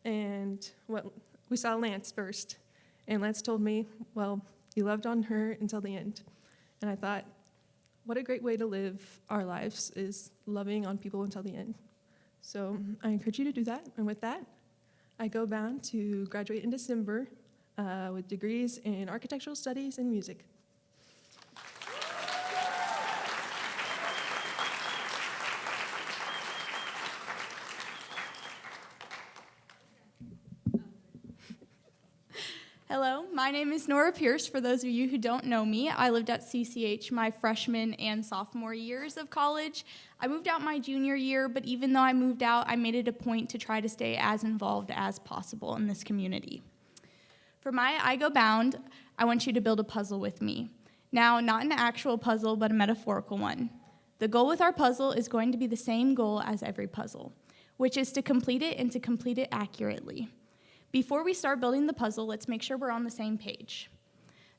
and we saw Lance first. And Lance told me, well, you loved on her until the end. And I thought, what a great way to live our lives, is loving on people until the end. So I encourage you to do that. And with that, I go bound to graduate in December with degrees in architectural studies and music. Hello, my name is Nora Pierce. For those of you who don't know me, I lived at CCH my freshman and sophomore years of college. I moved out my junior year, but even though I moved out, I made it a point to try to stay as involved as possible in this community. For my I Go Bound, I want you to build a puzzle with me. Now, not an actual puzzle, but a metaphorical one. The goal with our puzzle is going to be the same goal as every puzzle, which is to complete it and to complete it accurately. Before we start building the puzzle, let's make sure we're on the same page.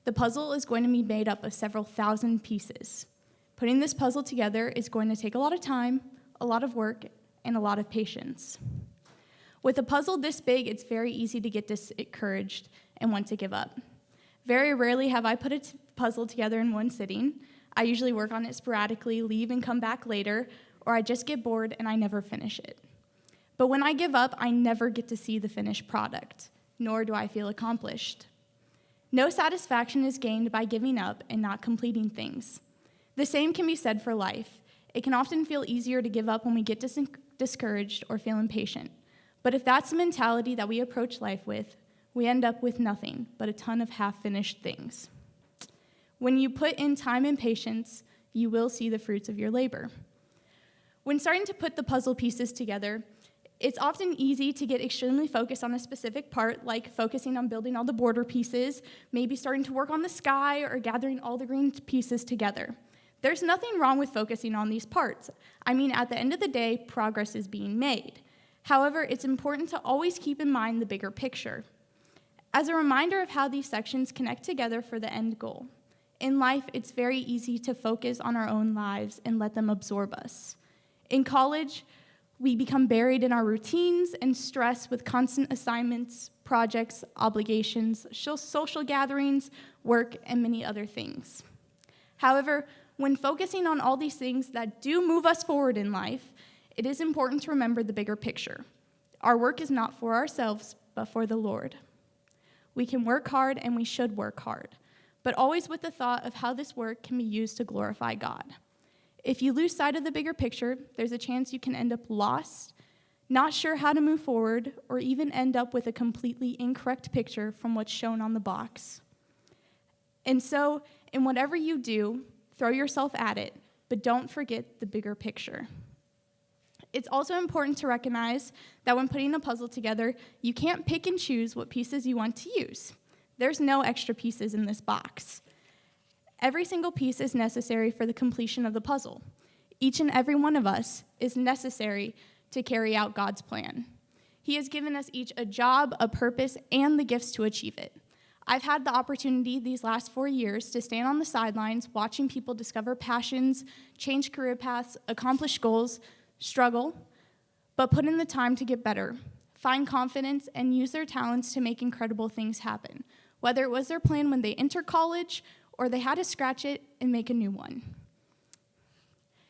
The puzzle is going to be made up of several thousand pieces. Putting this puzzle together is going to take a lot of time, a lot of work, and a lot of patience. With a puzzle this big, it's very easy to get discouraged and want to give up. Very rarely have I put a puzzle together in one sitting. I usually work on it sporadically, leave and come back later, or I just get bored and I never finish it. But when I give up, I never get to see the finished product, nor do I feel accomplished. No satisfaction is gained by giving up and not completing things. The same can be said for life. It can often feel easier to give up when we get discouraged or feel impatient. But if that's the mentality that we approach life with, we end up with nothing but a ton of half-finished things. When you put in time and patience, you will see the fruits of your labor. When starting to put the puzzle pieces together, it's often easy to get extremely focused on a specific part, like focusing on building all the border pieces, maybe starting to work on the sky or gathering all the green pieces together. There's nothing wrong with focusing on these parts. I mean, at the end of the day, progress is being made. However, it's important to always keep in mind the bigger picture. As a reminder of how these sections connect together for the end goal. In life, it's very easy to focus on our own lives and let them absorb us. In college, we become buried in our routines and stress with constant assignments, projects, obligations, social gatherings, work, and many other things. However, when focusing on all these things that do move us forward in life, it is important to remember the bigger picture. Our work is not for ourselves, but for the Lord. We can work hard, and we should work hard, but always with the thought of how this work can be used to glorify God. If you lose sight of the bigger picture, there's a chance you can end up lost, not sure how to move forward, or even end up with a completely incorrect picture from what's shown on the box. And so, in whatever you do, throw yourself at it, but don't forget the bigger picture. It's also important to recognize that when putting a puzzle together, you can't pick and choose what pieces you want to use. There's no extra pieces in this box. Every single piece is necessary for the completion of the puzzle. Each and every one of us is necessary to carry out God's plan. He has given us each a job, a purpose, and the gifts to achieve it. I've had the opportunity these last 4 years to stand on the sidelines watching people discover passions, change career paths, accomplish goals, struggle, but put in the time to get better, find confidence, and use their talents to make incredible things happen, whether it was their plan when they enter college or they had to scratch it and make a new one.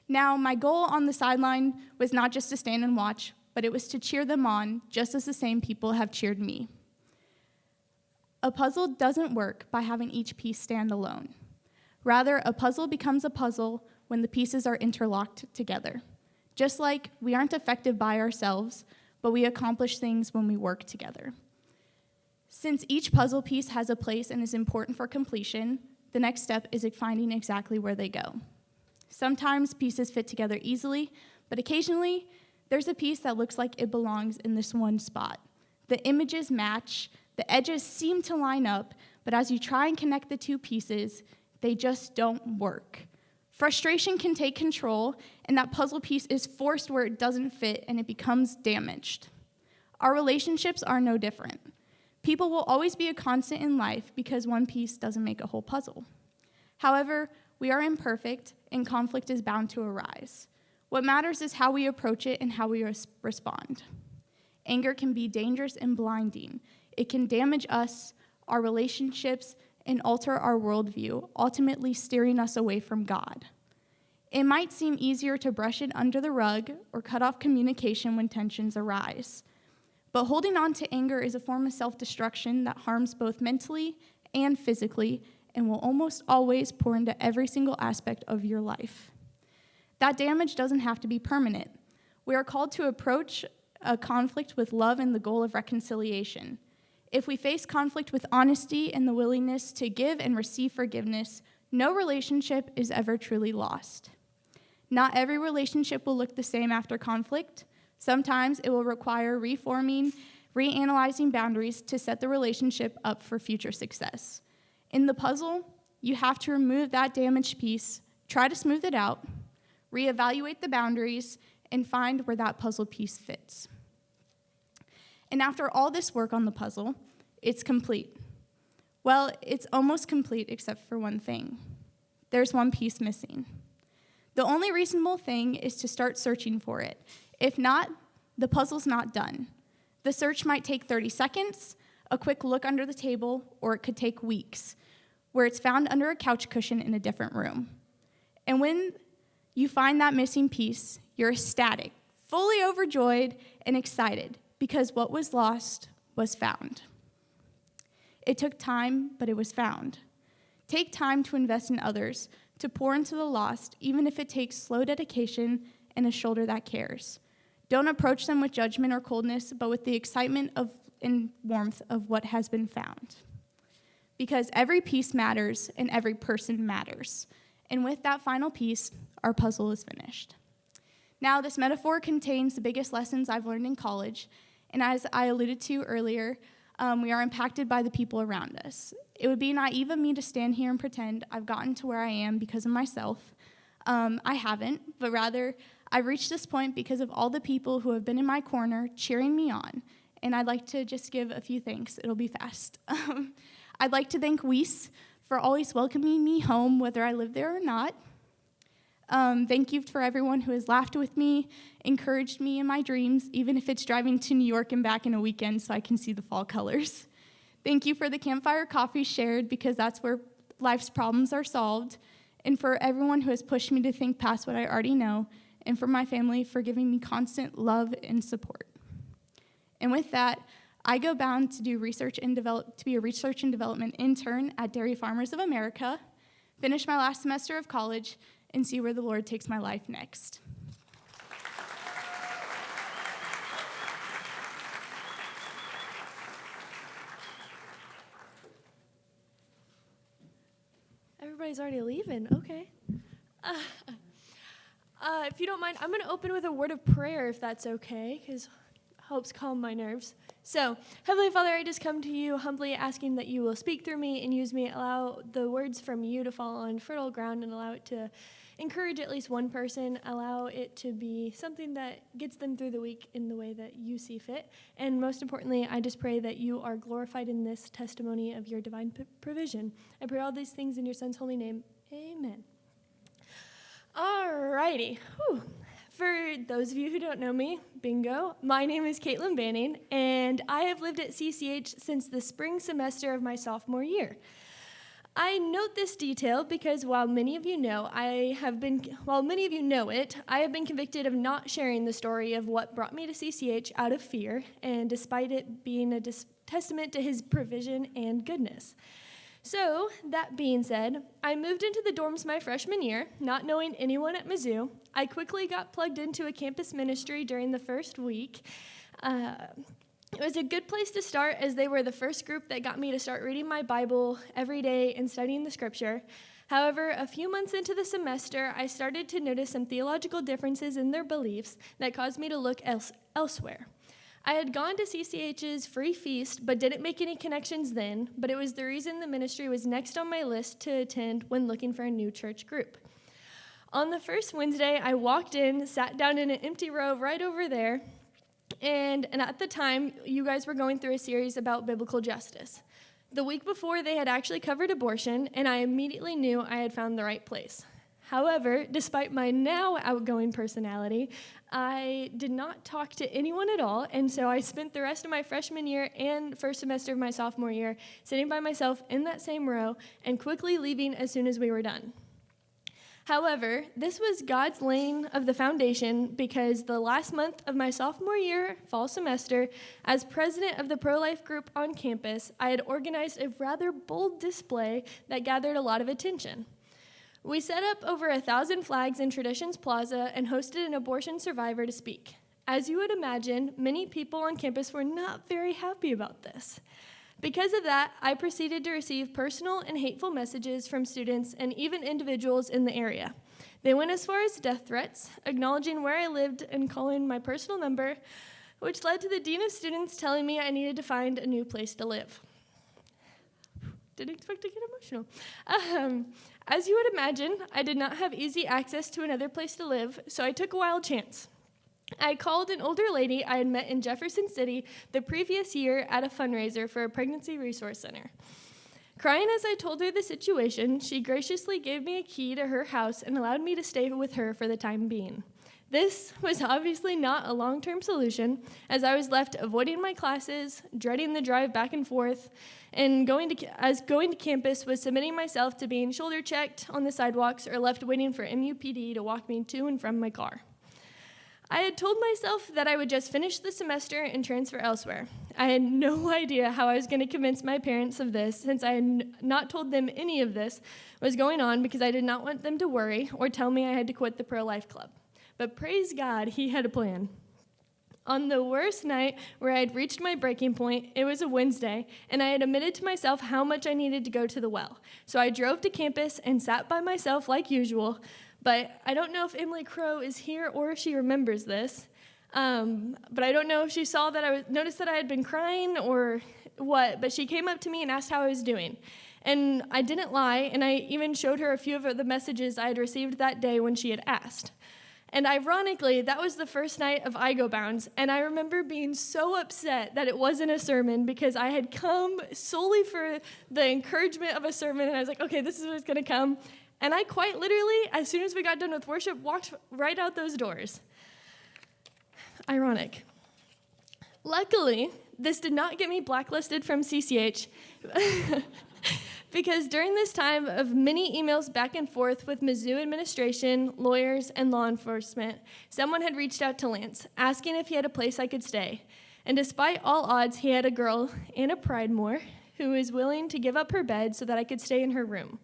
Now, my goal on the sideline was not just to stand and watch, but it was to cheer them on, just as the same people have cheered me. A puzzle doesn't work by having each piece stand alone. Rather, a puzzle becomes a puzzle when the pieces are interlocked together. Just like we aren't effective by ourselves, but we accomplish things when we work together. Since each puzzle piece has a place and is important for completion, the next step is finding exactly where they go. Sometimes pieces fit together easily, but occasionally there's a piece that looks like it belongs in this one spot. The images match, the edges seem to line up, but as you try and connect the two pieces, they just don't work. Frustration can take control, and that puzzle piece is forced where it doesn't fit and it becomes damaged. Our relationships are no different. People will always be a constant in life because one piece doesn't make a whole puzzle. However, we are imperfect, and conflict is bound to arise. What matters is how we approach it and how we respond. Anger can be dangerous and blinding. It can damage us, our relationships, and alter our worldview, ultimately steering us away from God. It might seem easier to brush it under the rug or cut off communication when tensions arise. But holding on to anger is a form of self-destruction that harms both mentally and physically and will almost always pour into every single aspect of your life. That damage doesn't have to be permanent. We are called to approach a conflict with love and the goal of reconciliation. If we face conflict with honesty and the willingness to give and receive forgiveness, no relationship is ever truly lost. Not every relationship will look the same after conflict. Sometimes it will require reforming, reanalyzing boundaries to set the relationship up for future success. In the puzzle, you have to remove that damaged piece, try to smooth it out, reevaluate the boundaries, and find where that puzzle piece fits. And after all this work on the puzzle, it's complete. Well, it's almost complete except for one thing. There's one piece missing. The only reasonable thing is to start searching for it. If not, the puzzle's not done. The search might take 30 seconds, a quick look under the table, or it could take weeks, where it's found under a couch cushion in a different room. And when you find that missing piece, you're ecstatic, fully overjoyed, and excited, because what was lost was found. It took time, but it was found. Take time to invest in others, to pour into the lost, even if it takes slow dedication and a shoulder that cares. Don't approach them with judgment or coldness, but with the excitement and warmth of what has been found. Because every piece matters and every person matters. And with that final piece, our puzzle is finished. Now, this metaphor contains the biggest lessons I've learned in college, and as I alluded to earlier, we are impacted by the people around us. It would be naive of me to stand here and pretend I've gotten to where I am because of myself. I haven't, but rather, I've reached this point because of all the people who have been in my corner cheering me on, and I'd like to just give a few thanks. It'll be fast. I'd like to thank Weiss for always welcoming me home, whether I live there or not. Thank you for everyone who has laughed with me, encouraged me in my dreams, even if it's driving to New York and back in a weekend so I can see the fall colors. Thank you for the campfire coffee shared, because that's where life's problems are solved, and for everyone who has pushed me to think past what I already know, and for my family for giving me constant love and support. And with that, I go bound to be a research and development intern at Dairy Farmers of America, finish my last semester of college, and see where the Lord takes my life next. Everybody's already leaving. Okay. If you don't mind, I'm going to open with a word of prayer, if that's okay, because helps calm my nerves. So, Heavenly Father, I just come to you humbly asking that you will speak through me and use me, allow the words from you to fall on fertile ground and allow it to encourage at least one person, allow it to be something that gets them through the week in the way that you see fit. And most importantly, I just pray that you are glorified in this testimony of your divine provision. I pray all these things in your Son's holy name. Amen. Alrighty. Whew. For those of you who don't know me, bingo, my name is Caitlin Banning, and I have lived at CCH since the spring semester of my sophomore year. I note this detail because while many of you know it, I have been convicted of not sharing the story of what brought me to CCH out of fear, and despite it being a testament to his provision and goodness. So, that being said, I moved into the dorms my freshman year, not knowing anyone at Mizzou. I quickly got plugged into a campus ministry during the first week. It was a good place to start, as they were the first group that got me to start reading my Bible every day and studying the scripture. However, a few months into the semester, I started to notice some theological differences in their beliefs that caused me to look elsewhere. I had gone to CCH's free feast, but didn't make any connections then, but it was the reason the ministry was next on my list to attend when looking for a new church group. On the first Wednesday, I walked in, sat down in an empty row right over there, and at the time, you guys were going through a series about biblical justice. The week before, they had actually covered abortion, and I immediately knew I had found the right place. However, despite my now outgoing personality, I did not talk to anyone at all, and so I spent the rest of my freshman year and first semester of my sophomore year sitting by myself in that same row and quickly leaving as soon as we were done. However, this was God's laying of the foundation, because the last month of my sophomore year, fall semester, as president of the pro-life group on campus, I had organized a rather bold display that gathered a lot of attention. We set up over 1,000 flags in Traditions Plaza and hosted an abortion survivor to speak. As you would imagine, many people on campus were not very happy about this. Because of that, I proceeded to receive personal and hateful messages from students and even individuals in the area. They went as far as death threats, acknowledging where I lived and calling my personal number, which led to the dean of students telling me I needed to find a new place to live. didn't expect to get emotional. As you would imagine, I did not have easy access to another place to live, so I took a wild chance. I called an older lady I had met in Jefferson City the previous year at a fundraiser for a pregnancy resource center. Crying as I told her the situation, she graciously gave me a key to her house and allowed me to stay with her for the time being. This was obviously not a long-term solution, as I was left avoiding my classes, dreading the drive back and forth, and going to campus was submitting myself to being shoulder checked on the sidewalks or left waiting for MUPD to walk me to and from my car. I had told myself that I would just finish the semester and transfer elsewhere. I had no idea how I was going to convince my parents of this, since I had not told them any of this was going on because I did not want them to worry or tell me I had to quit the pro-life club. But praise God, he had a plan. On the worst night where I had reached my breaking point, it was a Wednesday, and I had admitted to myself how much I needed to go to the well. So I drove to campus and sat by myself like usual, but I don't know if Emily Crow is here or if she remembers this. But I don't know if she saw that noticed that I had been crying or what, but she came up to me and asked how I was doing. And I didn't lie, and I even showed her a few of the messages I had received that day when she had asked. And ironically, that was the first night of I Go Bounds, and I remember being so upset that it wasn't a sermon because I had come solely for the encouragement of a sermon, and I was like, okay, this is what's going to come. And I quite literally, as soon as we got done with worship, walked right out those doors. Ironic. Luckily, this did not get me blacklisted from CCH because during this time of many emails back and forth with Mizzou administration, lawyers, and law enforcement, someone had reached out to Lance, asking if he had a place I could stay. And despite all odds, he had a girl, Anna Pridemore, who was willing to give up her bed so that I could stay in her room.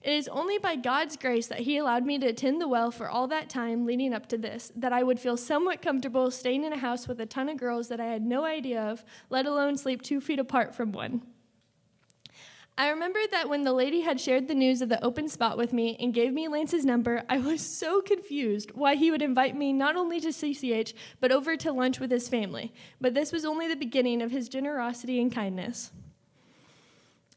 It is only by God's grace that he allowed me to attend the well for all that time leading up to this, that I would feel somewhat comfortable staying in a house with a ton of girls that I had no idea of, let alone sleep 2 feet apart from one. I remember that when the lady had shared the news of the open spot with me and gave me Lance's number, I was so confused why he would invite me not only to CCH, but over to lunch with his family. But this was only the beginning of his generosity and kindness.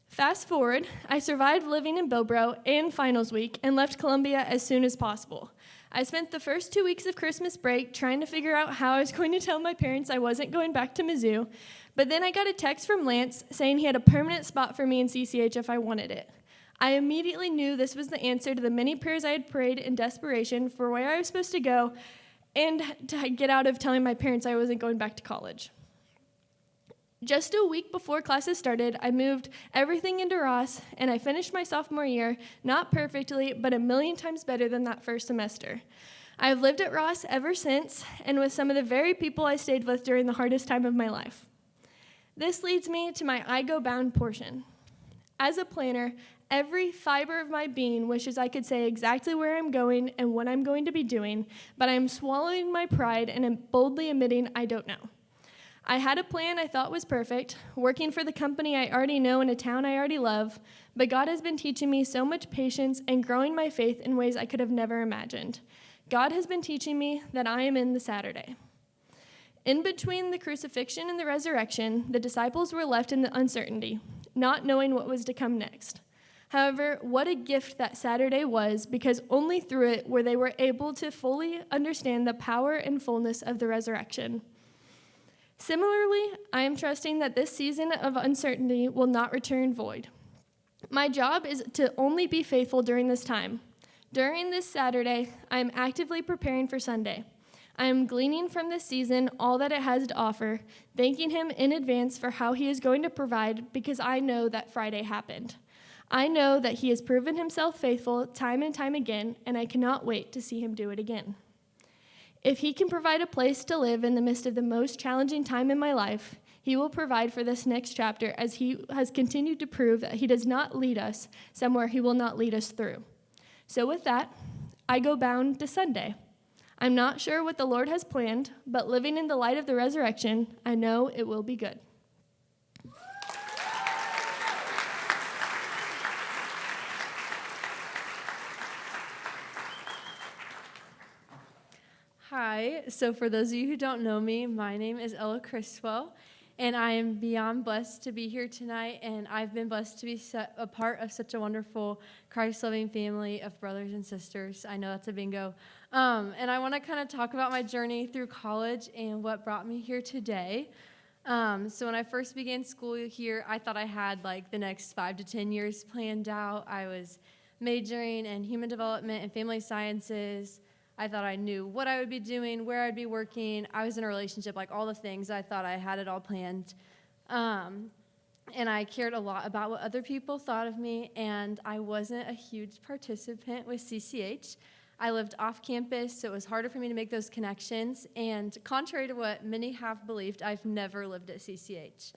Fast forward, I survived living in Bilbro and finals week and left Columbia as soon as possible. I spent the first 2 weeks of Christmas break trying to figure out how I was going to tell my parents I wasn't going back to Mizzou, but then I got a text from Lance saying he had a permanent spot for me in CCH if I wanted it. I immediately knew this was the answer to the many prayers I had prayed in desperation for where I was supposed to go and to get out of telling my parents I wasn't going back to college. Just a week before classes started, I moved everything into Ross, and I finished my sophomore year, not perfectly, but a million times better than that first semester. I have lived at Ross ever since, and with some of the very people I stayed with during the hardest time of my life. This leads me to my I Go Bound portion. As a planner, every fiber of my being wishes I could say exactly where I'm going and what I'm going to be doing, but I'm swallowing my pride and am boldly admitting I don't know. I had a plan I thought was perfect, working for the company I already know in a town I already love, but God has been teaching me so much patience and growing my faith in ways I could have never imagined. God has been teaching me that I am in the Saturday. In between the crucifixion and the resurrection, the disciples were left in the uncertainty, not knowing what was to come next. However, what a gift that Saturday was, because only through it were they able to fully understand the power and fullness of the resurrection. Similarly, I am trusting that this season of uncertainty will not return void. My job is to only be faithful during this time. During this Saturday, I am actively preparing for Sunday. I am gleaning from this season all that it has to offer, thanking him in advance for how he is going to provide, because I know that Friday happened. I know that he has proven himself faithful time and time again, and I cannot wait to see him do it again. If he can provide a place to live in the midst of the most challenging time in my life, he will provide for this next chapter, as he has continued to prove that he does not lead us somewhere he will not lead us through. So with that, I go bound to Sunday. I'm not sure what the Lord has planned, but living in the light of the resurrection, I know it will be good. Hi, so for those of you who don't know me, my name is Ella Criswell, and I am beyond blessed to be here tonight, and I've been blessed to be a part of such a wonderful Christ-loving family of brothers and sisters. I know that's a bingo. And I want to kind of talk about my journey through college and what brought me here today. So when I first began school here, I thought I had like the next 5 to 10 years planned out. I was majoring in human development and family sciences. I thought I knew what I would be doing, where I'd be working. I was in a relationship, like all the things. I thought I had it all planned. And I cared a lot about what other people thought of me, and I wasn't a huge participant with CCH. I lived off campus, so it was harder for me to make those connections. And contrary to what many have believed, I've never lived at CCH.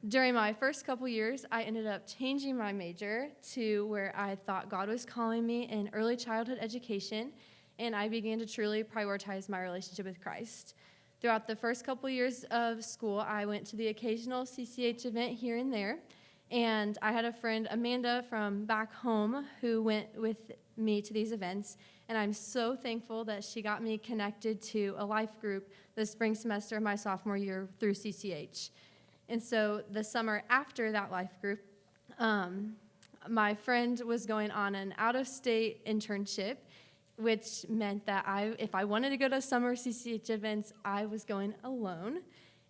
During my first couple years, I ended up changing my major to where I thought God was calling me in early childhood education, and I began to truly prioritize my relationship with Christ. Throughout the first couple years of school, I went to the occasional CCH event here and there, and I had a friend, Amanda, from back home who went with me to these events, and I'm so thankful that she got me connected to a life group the spring semester of my sophomore year through CCH. And so the summer after that life group, my friend was going on an out-of-state internship, which meant that if I wanted to go to summer CCH events, I was going alone,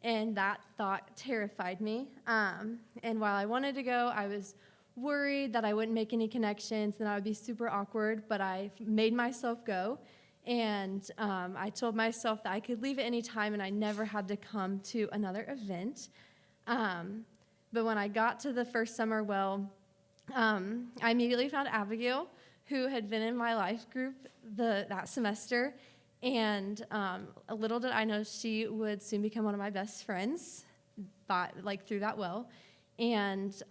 and that thought terrified me. And while I wanted to go, I was worried that I wouldn't make any connections, and I would be super awkward, but I made myself go. And I told myself that I could leave at any time, and I never had to come to another event. But when I got to the first summer I immediately found Abigail, who had been in my life group that semester, and little did I know she would soon become one of my best friends, through that well. And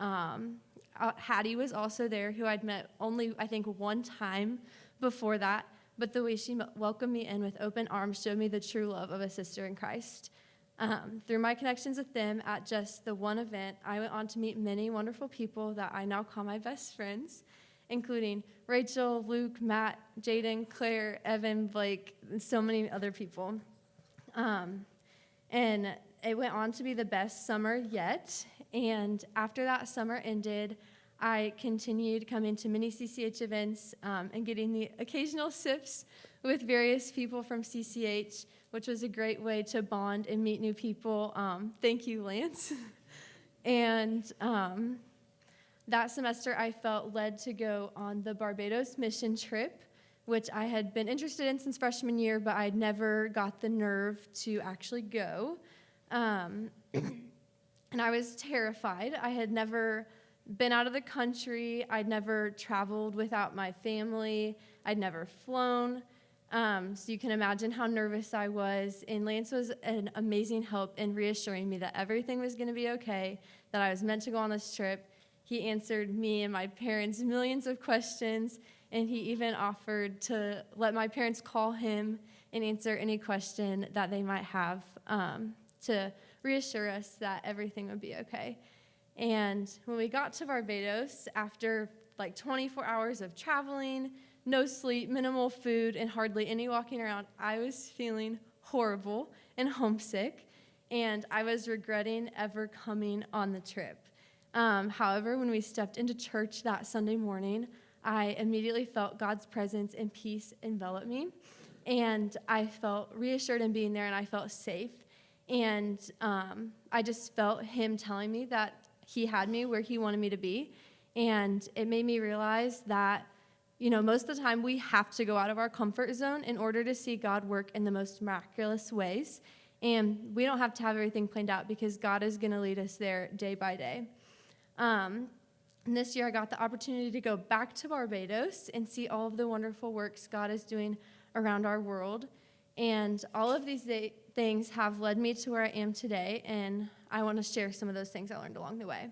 Hattie was also there, who I'd met only, I think, one time before that, but the way she welcomed me in with open arms showed me the true love of a sister in Christ. Through my connections with them at just the one event, I went on to meet many wonderful people that I now call my best friends, including Rachel, Luke, Matt, Jaden, Claire, Evan, Blake, and so many other people. And it went on to be the best summer yet. And after that summer ended, I continued coming to many CCH events and getting the occasional sips with various people from CCH, which was a great way to bond and meet new people. Thank you, Lance. And that semester, I felt led to go on the Barbados mission trip, which I had been interested in since freshman year, but I'd never got the nerve to actually go. And I was terrified. I had never been out of the country. I'd never traveled without my family. I'd never flown. So you can imagine how nervous I was. And Lance was an amazing help in reassuring me that everything was going to be okay, that I was meant to go on this trip. He answered me and my parents millions of questions, and he even offered to let my parents call him and answer any question that they might have to reassure us that everything would be okay. And when we got to Barbados, after like 24 hours of traveling, no sleep, minimal food, and hardly any walking around, I was feeling horrible and homesick, and I was regretting ever coming on the trip. However, when we stepped into church that Sunday morning, I immediately felt God's presence and peace envelop me, and I felt reassured in being there, and I felt safe. And I just felt him telling me that he had me where he wanted me to be, and it made me realize that most of the time we have to go out of our comfort zone in order to see God work in the most miraculous ways. And we don't have to have everything planned out because God is going to lead us there day by day. And this year I got the opportunity to go back to Barbados and see all of the wonderful works God is doing around our world. And all of these things have led me to where I am today, and I want to share some of those things I learned along the way.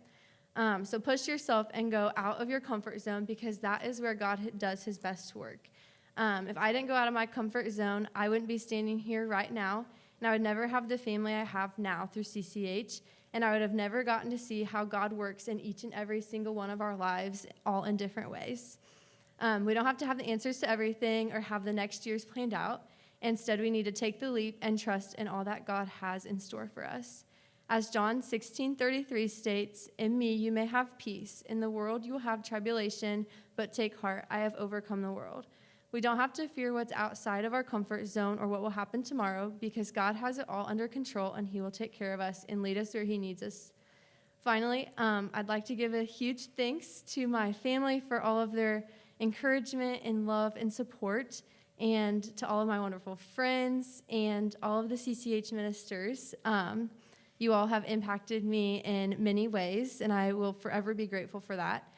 So push yourself and go out of your comfort zone, because that is where God does his best work. If I didn't go out of my comfort zone, I wouldn't be standing here right now, and I would never have the family I have now through CCH, and I would have never gotten to see how God works in each and every single one of our lives, all in different ways. We don't have to have the answers to everything or have the next year's planned out. Instead, we need to take the leap and trust in all that God has in store for us. As John 16:33 states, "In me you may have peace. In the world you will have tribulation, but take heart, I have overcome the world." We don't have to fear what's outside of our comfort zone or what will happen tomorrow, because God has it all under control and he will take care of us and lead us where he needs us. Finally, I'd like to give a huge thanks to my family for all of their encouragement and love and support, and to all of my wonderful friends and all of the CCH ministers. You all have impacted me in many ways, and I will forever be grateful for that.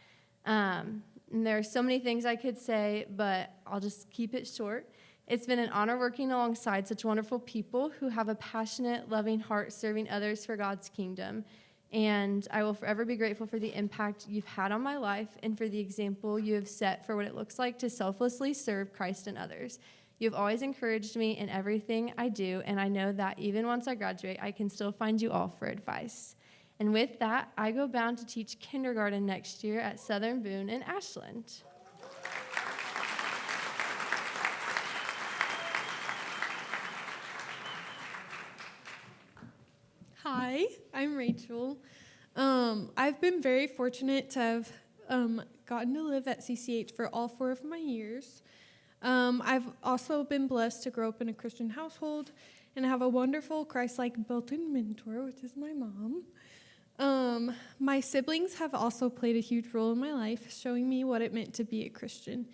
And there are so many things I could say, but I'll just keep it short. It's been an honor working alongside such wonderful people who have a passionate, loving heart serving others for God's kingdom. And I will forever be grateful for the impact you've had on my life and for the example you have set for what it looks like to selflessly serve Christ and others. You've always encouraged me in everything I do, and I know that even once I graduate, I can still find you all for advice. And with that, I go bound to teach kindergarten next year at Southern Boone in Ashland. Hi, I'm Rachel. I've been very fortunate to have gotten to live at CCH for all 4 of my years. I've also been blessed to grow up in a Christian household and have a wonderful Christ-like built-in mentor, which is my mom. My siblings have also played a huge role in my life, showing me what it meant to be a Christian.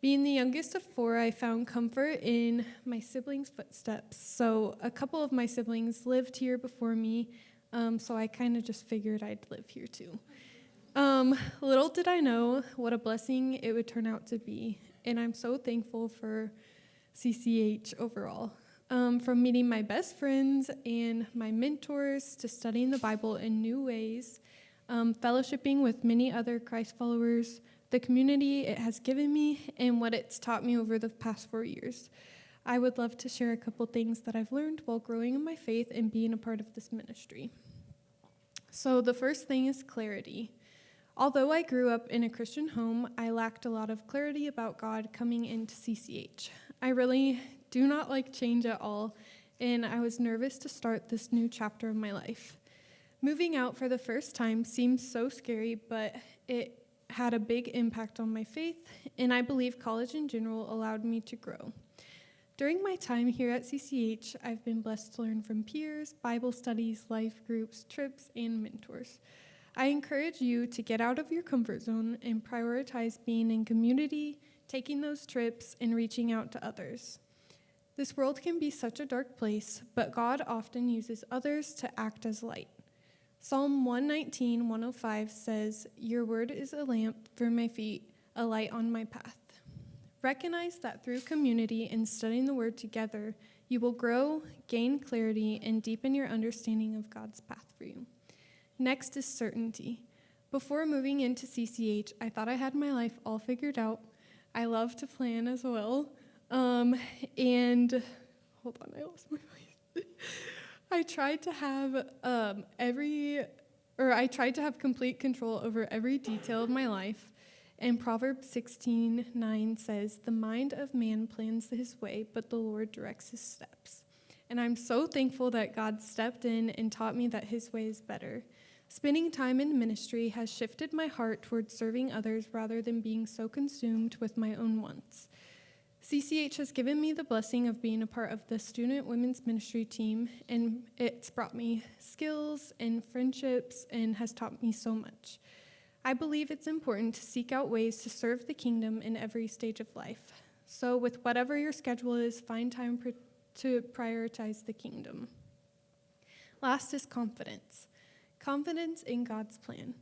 Being the youngest of 4, I found comfort in my siblings' footsteps. So a couple of my siblings lived here before me, so I kind of just figured I'd live here too. Little did I know what a blessing it would turn out to be, and I'm so thankful for CCH overall. From meeting my best friends and my mentors to studying the Bible in new ways, fellowshipping with many other Christ followers, the community it has given me, and what it's taught me over the past 4 years. I would love to share a couple things that I've learned while growing in my faith and being a part of this ministry. So the first thing is clarity. Although I grew up in a Christian home, I lacked a lot of clarity about God coming into CCH. I really do not like change at all, and I was nervous to start this new chapter of my life. Moving out for the first time seems so scary, but it had a big impact on my faith, and I believe college in general allowed me to grow. During my time here at CCH, I've been blessed to learn from peers, Bible studies, life groups, trips, and mentors. I encourage you to get out of your comfort zone and prioritize being in community, taking those trips, and reaching out to others. This world can be such a dark place, but God often uses others to act as light. Psalm 119:105 says, "Your word is a lamp for my feet, a light on my path." Recognize that through community and studying the word together, you will grow, gain clarity, and deepen your understanding of God's path for you. Next is certainty. Before moving into CCH, I thought I had my life all figured out. I love to plan as well. And hold on, I lost my voice. I tried to have complete control over every detail of my life. And Proverbs 16:9 says, "The mind of man plans his way, but the Lord directs his steps." And I'm so thankful that God stepped in and taught me that his way is better. Spending time in ministry has shifted my heart towards serving others rather than being so consumed with my own wants. CCH has given me the blessing of being a part of the student women's ministry team, and it's brought me skills and friendships and has taught me so much. I believe it's important to seek out ways to serve the kingdom in every stage of life. So with whatever your schedule is, find time to prioritize the kingdom. Last is confidence. Confidence in God's plan.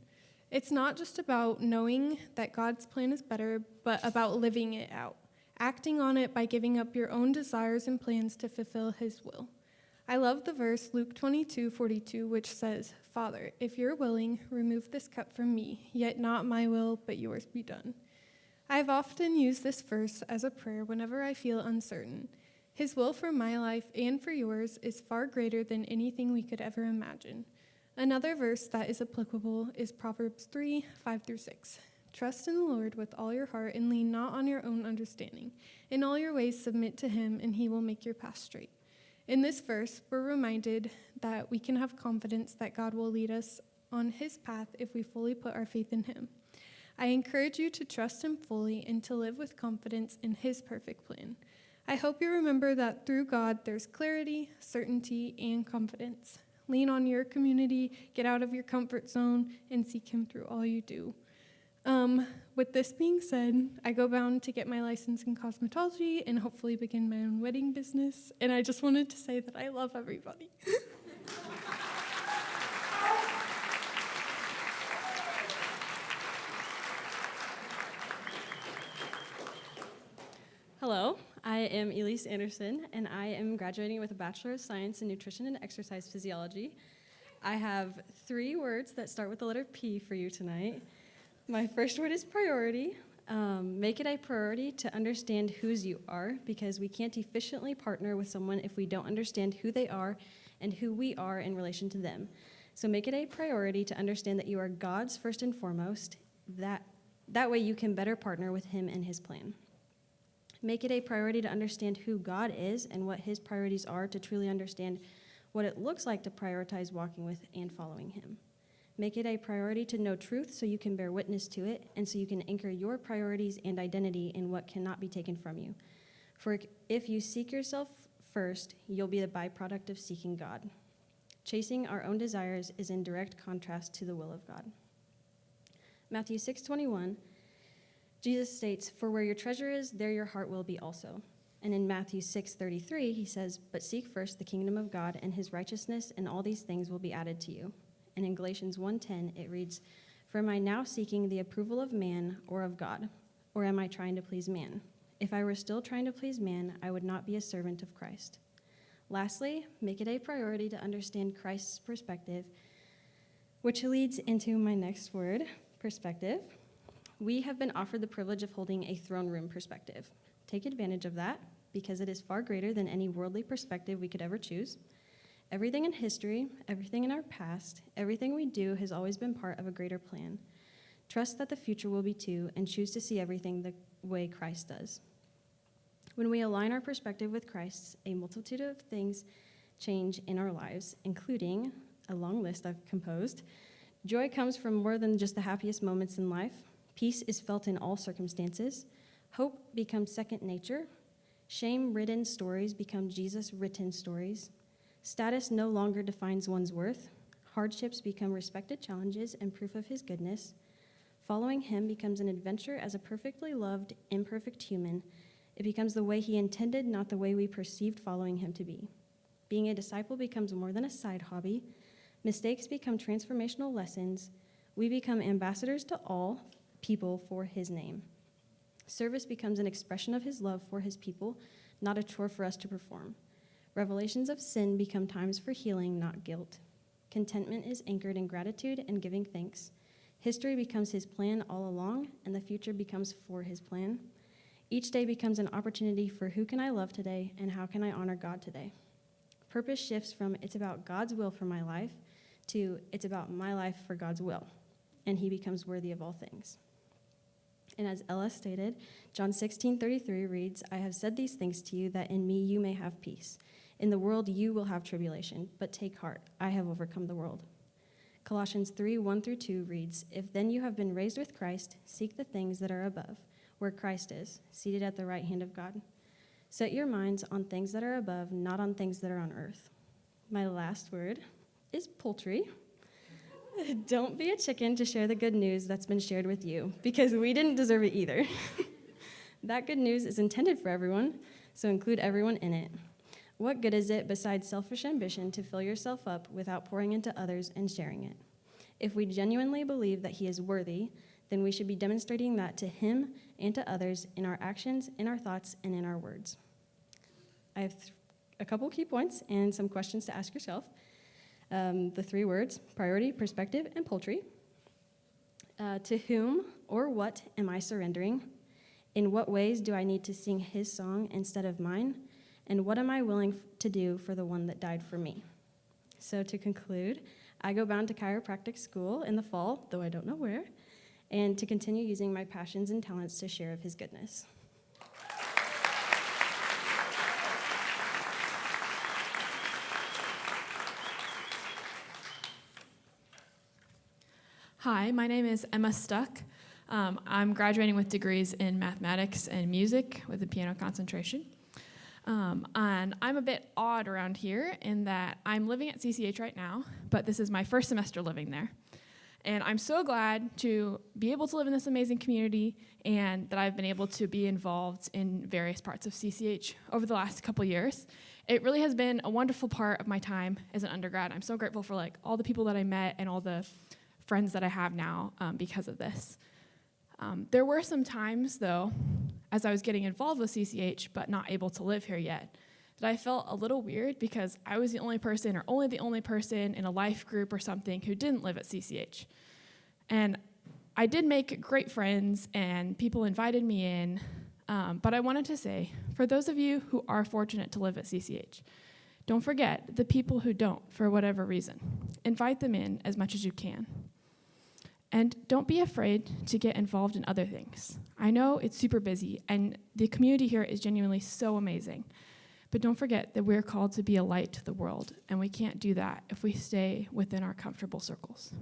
It's not just about knowing that God's plan is better, but about living it out, acting on it by giving up your own desires and plans to fulfill his will. I love the verse Luke 22:42, which says, "Father, if you're willing, remove this cup from me, yet not my will, but yours be done." I've often used this verse as a prayer whenever I feel uncertain. His will for my life and for yours is far greater than anything we could ever imagine. Another verse that is applicable is Proverbs 3:5-6. "Trust in the Lord with all your heart and lean not on your own understanding. In all your ways submit to him, and he will make your path straight." In this verse, we're reminded that we can have confidence that God will lead us on his path if we fully put our faith in him. I encourage you to trust him fully and to live with confidence in his perfect plan. I hope you remember that through God, there's clarity, certainty, and confidence. Lean on your community, get out of your comfort zone, and seek him through all you do. With this being said, I go bound to get my license in cosmetology and hopefully begin my own wedding business. And I just wanted to say that I love everybody. Hello, I am Elise Anderson, and I am graduating with a Bachelor of Science in Nutrition and Exercise Physiology. I have 3 words that start with the letter P for you tonight. My first word is priority. Make it a priority to understand whose you are, because we can't efficiently partner with someone if we don't understand who they are and who we are in relation to them. So make it a priority to understand that you are God's first and foremost. That way you can better partner with him and his plan. Make it a priority to understand who God is and what his priorities are to truly understand what it looks like to prioritize walking with and following him. Make it a priority to know truth so you can bear witness to it and so you can anchor your priorities and identity in what cannot be taken from you. For if you seek yourself first, you'll be the byproduct of seeking God. Chasing our own desires is in direct contrast to the will of God. Matthew 6:21, Jesus states, "For where your treasure is, there your heart will be also." And in Matthew 6:33, he says, "But seek first the kingdom of God and his righteousness, and all these things will be added to you." And in Galatians 1:10, it reads, "For am I now seeking the approval of man or of God? Or am I trying to please man? If I were still trying to please man, I would not be a servant of Christ." Lastly, make it a priority to understand Christ's perspective, which leads into my next word, perspective. We have been offered the privilege of holding a throne room perspective. Take advantage of that, because it is far greater than any worldly perspective we could ever choose. Everything in history, everything in our past, everything we do has always been part of a greater plan. Trust that the future will be too, and choose to see everything the way Christ does. When we align our perspective with Christ's, a multitude of things change in our lives, including a long list I've composed. Joy comes from more than just the happiest moments in life. Peace is felt in all circumstances. Hope becomes second nature. Shame-ridden stories become Jesus-written stories. Status no longer defines one's worth. Hardships become respected challenges and proof of his goodness. Following him becomes an adventure as a perfectly loved, imperfect human. It becomes the way he intended, not the way we perceived following him to be. Being a disciple becomes more than a side hobby. Mistakes become transformational lessons. We become ambassadors to all people for his name. Service becomes an expression of his love for his people, not a chore for us to perform. Revelations of sin become times for healing, not guilt. Contentment is anchored in gratitude and giving thanks. History becomes his plan all along, and the future becomes for his plan. Each day becomes an opportunity for who can I love today and how can I honor God today. Purpose shifts from it's about God's will for my life to it's about my life for God's will, and he becomes worthy of all things. And as Ella stated, John 16:33 reads, "I have said these things to you that in me you may have peace. In the world you will have tribulation, but take heart, I have overcome the world." Colossians 3:1-2 reads, "If then you have been raised with Christ, seek the things that are above, where Christ is, seated at the right hand of God. Set your minds on things that are above, not on things that are on earth." My last word is poultry. Don't be a chicken to share the good news that's been shared with you, because we didn't deserve it either. That good news is intended for everyone, so include everyone in it. What good is it besides selfish ambition to fill yourself up without pouring into others and sharing it? If we genuinely believe that he is worthy, then we should be demonstrating that to him and to others in our actions, in our thoughts, and in our words. I have a couple key points and some questions to ask yourself. The 3 words, priority, perspective, and poultry. To whom or what am I surrendering? In what ways do I need to sing his song instead of mine? And what am I willing to do for the one that died for me? So to conclude, I go bound to chiropractic school in the fall, though I don't know where, and to continue using my passions and talents to share of his goodness. Hi, my name is Emma Stuck. I'm graduating with degrees in mathematics and music with a piano concentration. And I'm a bit odd around here in that I'm living at CCH right now, but this is my first semester living there. And I'm so glad to be able to live in this amazing community and that I've been able to be involved in various parts of CCH over the last couple years. It really has been a wonderful part of my time as an undergrad. I'm so grateful for all the people that I met and all the friends that I have now because of this. There were some times, though, as I was getting involved with CCH but not able to live here yet, that I felt a little weird because I was the only person or only the only person in a life group or something who didn't live at CCH. And I did make great friends and people invited me in, but I wanted to say, for those of you who are fortunate to live at CCH, don't forget the people who don't for whatever reason. Invite them in as much as you can. And don't be afraid to get involved in other things. I know it's super busy, and the community here is genuinely so amazing. But don't forget that we're called to be a light to the world, and we can't do that if we stay within our comfortable circles.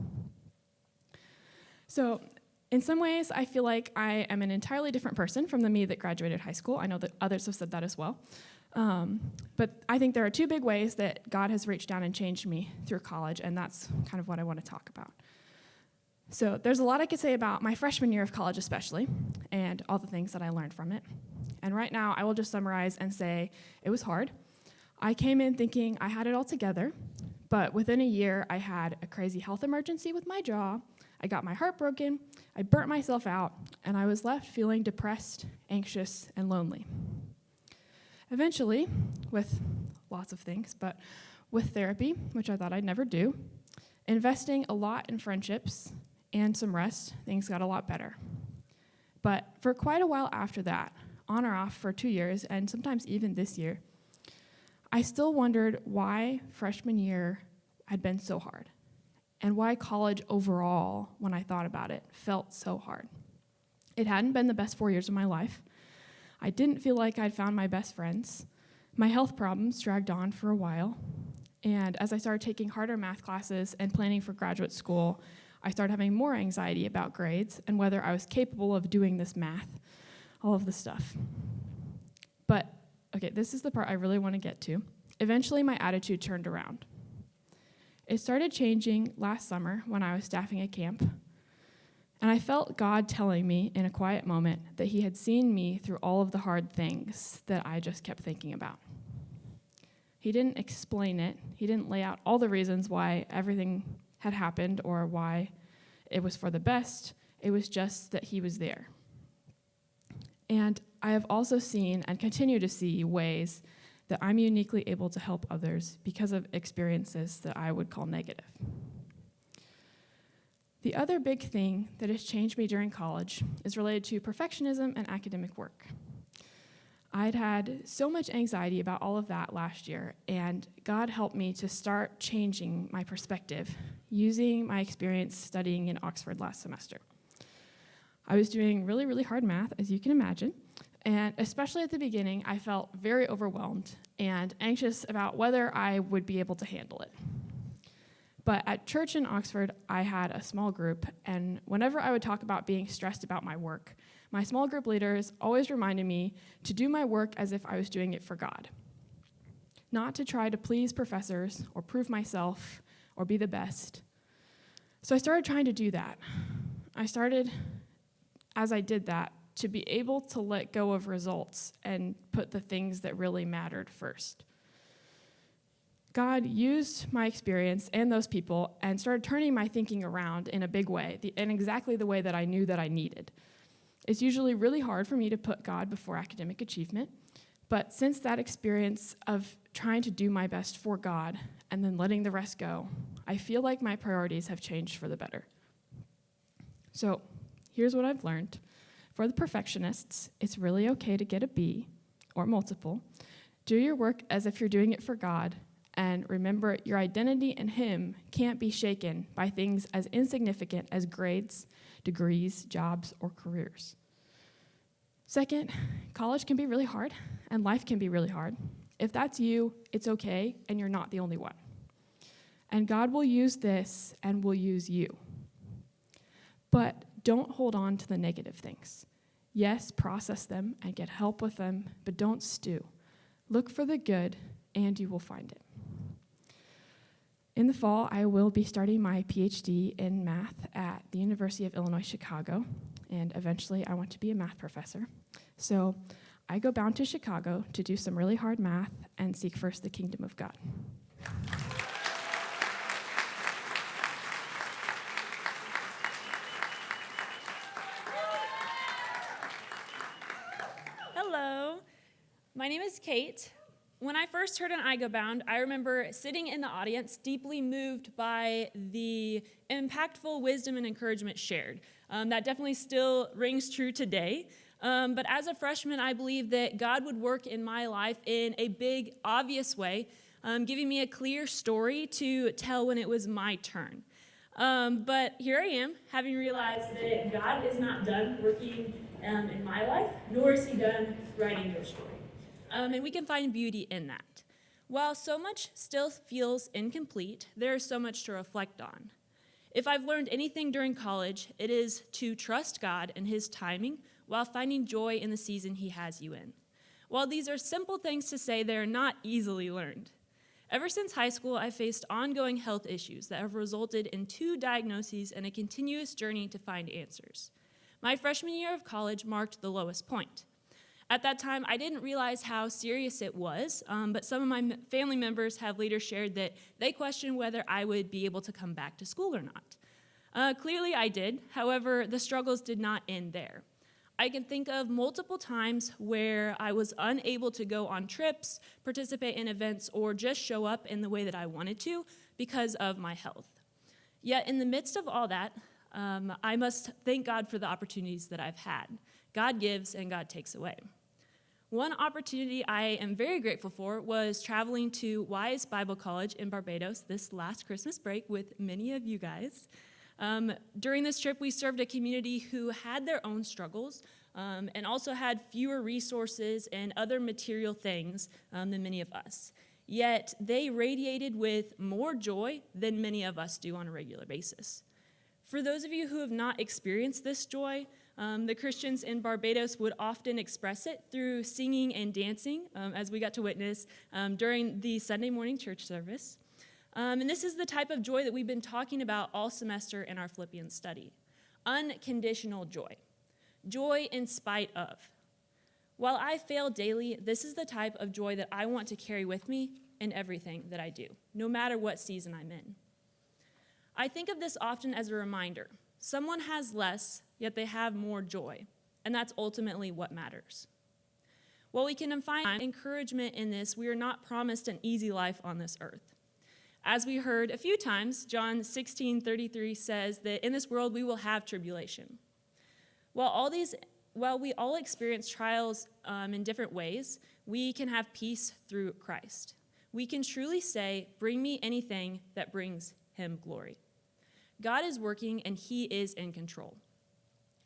So, in some ways, I feel like I am an entirely different person from the me that graduated high school. I know that others have said that as well. But I think there are two big ways that God has reached down and changed me through college, and that's kind of what I want to talk about. So there's a lot I could say about my freshman year of college especially, and all the things that I learned from it. And right now, I will just summarize and say it was hard. I came in thinking I had it all together, but within a year, I had a crazy health emergency with my jaw, I got my heart broken, I burnt myself out, and I was left feeling depressed, anxious, and lonely. Eventually, with lots of things, but with therapy, which I thought I'd never do, investing a lot in friendships, and some rest, things got a lot better. But for quite a while after that, on or off for 2 years, and sometimes even this year, I still wondered why freshman year had been so hard, and why college overall, when I thought about it, felt so hard. It hadn't been the best 4 years of my life. I didn't feel like I'd found my best friends. My health problems dragged on for a while, and as I started taking harder math classes and planning for graduate school, I started having more anxiety about grades and whether I was capable of doing this math, all of this stuff. But, okay, this is the part I really want to get to. Eventually, my attitude turned around. It started changing last summer when I was staffing a camp, and I felt God telling me in a quiet moment that he had seen me through all of the hard things that I just kept thinking about. He didn't explain it. He didn't lay out all the reasons why everything had happened or why it was for the best. It was just that he was there. And I have also seen and continue to see ways that I'm uniquely able to help others because of experiences that I would call negative. The other big thing that has changed me during college is related to perfectionism and academic work. I'd had so much anxiety about all of that last year, and God helped me to start changing my perspective using my experience studying in Oxford last semester. I was doing really, really hard math, as you can imagine, and especially at the beginning, I felt very overwhelmed and anxious about whether I would be able to handle it. But at church in Oxford, I had a small group, and whenever I would talk about being stressed about my work, my small group leaders always reminded me to do my work as if I was doing it for God, not to try to please professors or prove myself or be the best. So I started trying to do that. I started, as I did that, to be able to let go of results and put the things that really mattered first. God used my experience and those people and started turning my thinking around in a big way, in exactly the way that I knew that I needed. It's usually really hard for me to put God before academic achievement, but since that experience of trying to do my best for God and then letting the rest go, I feel like my priorities have changed for the better. So here's what I've learned. For the perfectionists, it's really okay to get a B or multiple. Do your work as if you're doing it for God, and remember your identity in Him can't be shaken by things as insignificant as grades, degrees, jobs, or careers. Second, college can be really hard, and life can be really hard. If that's you, it's okay, and you're not the only one. And God will use this and will use you. but don't hold on to the negative things. Yes, process them and get help with them, but don't stew. Look for the good, and you will find it. In the fall, I will be starting my PhD in math at the University of Illinois, Chicago, and eventually I want to be a math professor. So I go bound to Chicago to do some really hard math and seek first the kingdom of God. Hello, my name is Kate. When I first heard an I Go Bound, I remember sitting in the audience, deeply moved by the impactful wisdom and encouragement shared. That definitely still rings true today. But as a freshman, I believe that God would work in my life in a big, obvious way, giving me a clear story to tell when it was my turn. But here I am, having realized that God is not done working in my life, nor is he done writing your story. And we can find beauty in that. While so much still feels incomplete, there is so much to reflect on. If I've learned anything during college, it is to trust God and his timing while finding joy in the season he has you in. While these are simple things to say, they are not easily learned. Ever since high school, I've faced ongoing health issues that have resulted in 2 diagnoses and a continuous journey to find answers. My freshman year of college marked the lowest point. At that time, I didn't realize how serious it was, but some of my family members have later shared that they questioned whether I would be able to come back to school or not. Clearly, I did. However, the struggles did not end there. I can think of multiple times where I was unable to go on trips, participate in events, or just show up in the way that I wanted to because of my health. Yet in the midst of all that, I must thank God for the opportunities that I've had. God gives and God takes away. One opportunity I am very grateful for was traveling to Wise Bible College in Barbados this last Christmas break with many of you guys. During this trip, we served a community who had their own struggles and also had fewer resources and other material things than many of us. Yet they radiated with more joy than many of us do on a regular basis. For those of you who have not experienced this joy, the Christians in Barbados would often express it through singing and dancing, as we got to witness during the Sunday morning church service. And this is the type of joy that we've been talking about all semester in our Philippians study. Unconditional joy. Joy in spite of. While I fail daily, this is the type of joy that I want to carry with me in everything that I do, no matter what season I'm in. I think of this often as a reminder. Someone has less, yet they have more joy, and that's ultimately what matters. While we can find encouragement in this, we are not promised an easy life on this earth. As we heard a few times, John 16:33 says that in this world we will have tribulation. While we all experience trials in different ways, we can have peace through Christ. We can truly say, "Bring me anything that brings him glory." God is working and he is in control.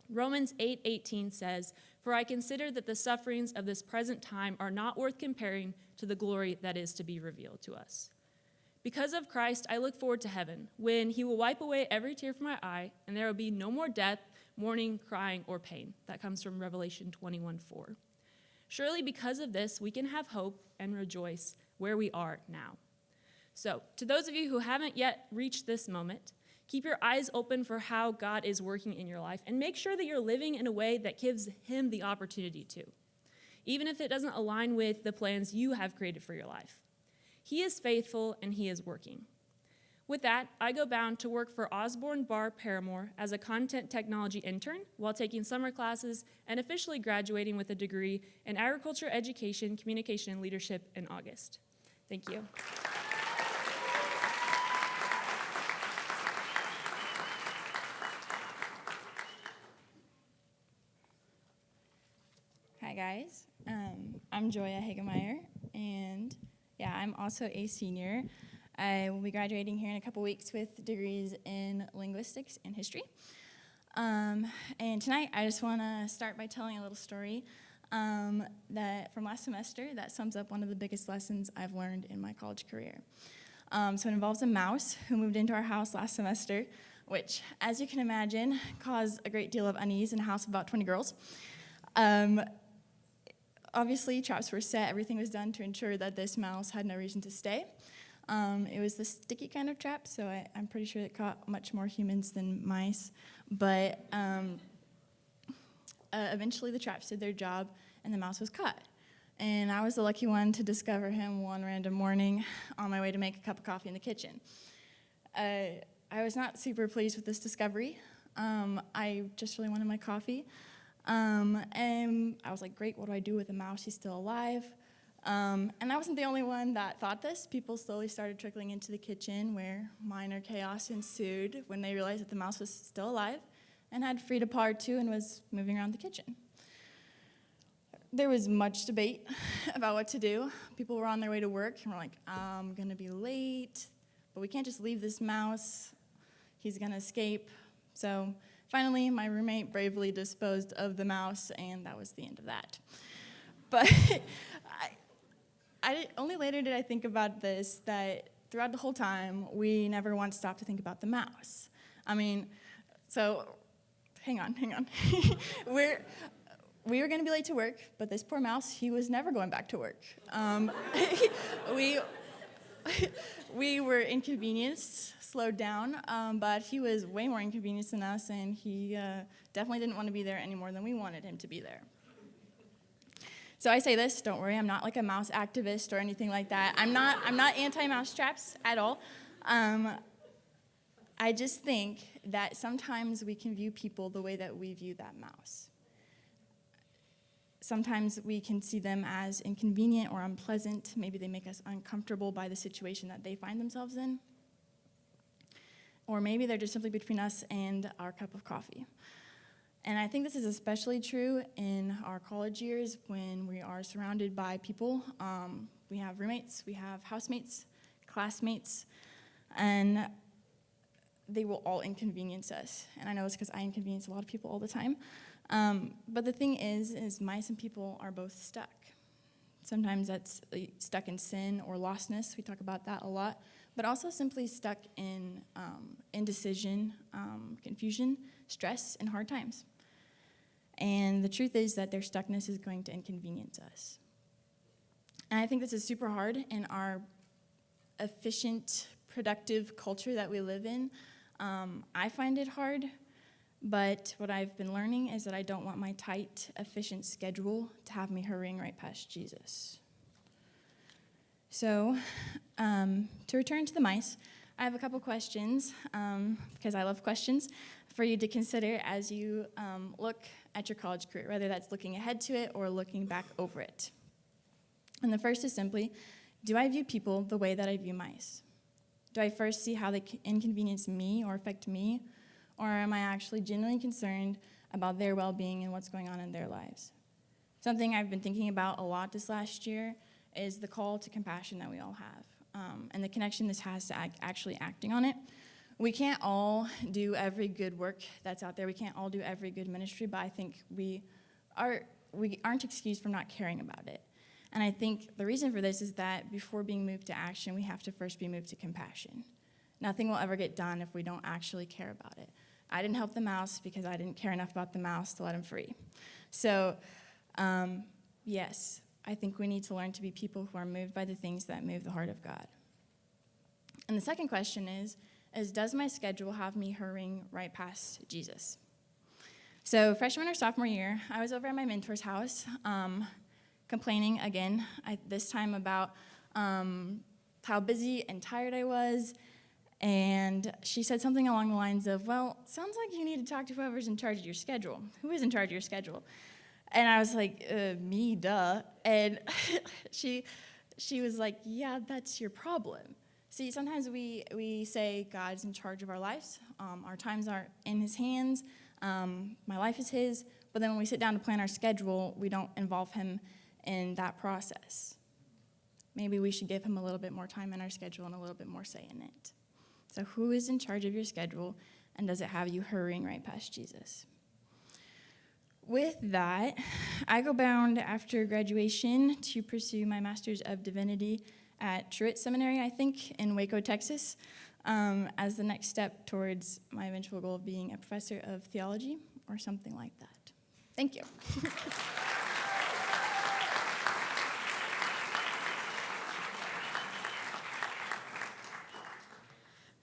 Romans 8:18 says, "For I consider that the sufferings of this present time are not worth comparing to the glory that is to be revealed to us." Because of Christ, I look forward to heaven, when he will wipe away every tear from my eye, and there will be no more death, mourning, crying, or pain. That comes from Revelation 21:4. Surely because of this, we can have hope and rejoice where we are now. So, to those of you who haven't yet reached this moment, keep your eyes open for how God is working in your life, and make sure that you're living in a way that gives him the opportunity to, even if it doesn't align with the plans you have created for your life. He is faithful and he is working. With that, I go bound to work for Osborne Bar Paramore as a content technology intern while taking summer classes and officially graduating with a degree in agriculture education, communication, and leadership in August. Thank you. Hi guys, I'm Joya Hagemeyer, and I'm also a senior. I will be graduating here in a couple weeks with degrees in linguistics and history. And tonight I just want to start by telling a little story that from last semester that sums up one of the biggest lessons I've learned in my college career. So it involves a mouse who moved into our house last semester. which, as you can imagine, caused a great deal of unease in a house of about 20 girls. Obviously, traps were set. Everything was done to ensure that this mouse had no reason to stay. It was the sticky kind of trap, so I'm pretty sure it caught much more humans than mice. But eventually the traps did their job, and the mouse was caught. And I was the lucky one to discover him one random morning on my way to make a cup of coffee in the kitchen. I was not super pleased with this discovery. I just really wanted my coffee. And I was like, great, what do I do with a mouse? He's still alive. And I wasn't the only one that thought this. People slowly started trickling into the kitchen, where minor chaos ensued when they realized that the mouse was still alive and had free to part too and was moving around the kitchen. There was much debate about what to do. People were on their way to work and were like, I'm going to be late, but we can't just leave this mouse. He's going to escape. So finally, my roommate bravely disposed of the mouse, and that was the end of that. But only later did I think about this, that throughout the whole time, we never once stopped to think about the mouse. I mean, so hang on. We were going to be late to work, but this poor mouse, he was never going back to work. We were inconvenienced, slowed down, but he was way more inconvenienced than us, and he definitely didn't want to be there any more than we wanted him to be there. So I say this, don't worry, I'm not like a mouse activist or anything like that. I'm not anti-mouse traps at all. I just think that sometimes we can view people the way that we view that mouse. Sometimes we can see them as inconvenient or unpleasant. Maybe they make us uncomfortable by the situation that they find themselves in. Or maybe they're just simply between us and our cup of coffee. And I think this is especially true in our college years when we are surrounded by people. We have roommates, we have housemates, classmates, and they will all inconvenience us. And I know it's because I inconvenience a lot of people all the time. But the thing is mice and people are both stuck. Sometimes that's stuck in sin or lostness. We talk about that a lot. But also simply stuck in indecision, confusion, stress, and hard times. And the truth is that their stuckness is going to inconvenience us. And I think this is super hard in our efficient, productive culture that we live in. I find it hard. But what I've been learning is that I don't want my tight, efficient schedule to have me hurrying right past Jesus. So, to return to the mice, I have a couple questions, because I love questions, for you to consider as you look at your college career, whether that's looking ahead to it or looking back over it. And the first is simply, do I view people the way that I view mice? Do I first see how they inconvenience me or affect me? Or am I actually genuinely concerned about their well-being and what's going on in their lives? Something I've been thinking about a lot this last year is the call to compassion that we all have, and the connection this has to actually acting on it. We can't all do every good work that's out there. We can't all do every good ministry, but I think we aren't excused from not caring about it. And I think the reason for this is that before being moved to action, we have to first be moved to compassion. Nothing will ever get done if we don't actually care about it. I didn't help the mouse because I didn't care enough about the mouse to let him free. So, yes, I think we need to learn to be people who are moved by the things that move the heart of God. And the second question is does my schedule have me hurrying right past Jesus? So freshman or sophomore year, I was over at my mentor's house, complaining again, this time about how busy and tired I was. And she said something along the lines of, well, sounds like you need to talk to whoever's in charge of your schedule. Who is in charge of your schedule? And I was like, me, duh. And she was like, yeah, that's your problem. See, sometimes we say God's in charge of our lives. Our times are in his hands. My life is his. But then when we sit down to plan our schedule, we don't involve him in that process. Maybe we should give him a little bit more time in our schedule and a little bit more say in it. So who is in charge of your schedule, and does it have you hurrying right past Jesus? With that, I go bound after graduation to pursue my Master's of Divinity at Truett Seminary, I think, in Waco, Texas. as the next step towards my eventual goal of being a professor of theology or something like that. Thank you.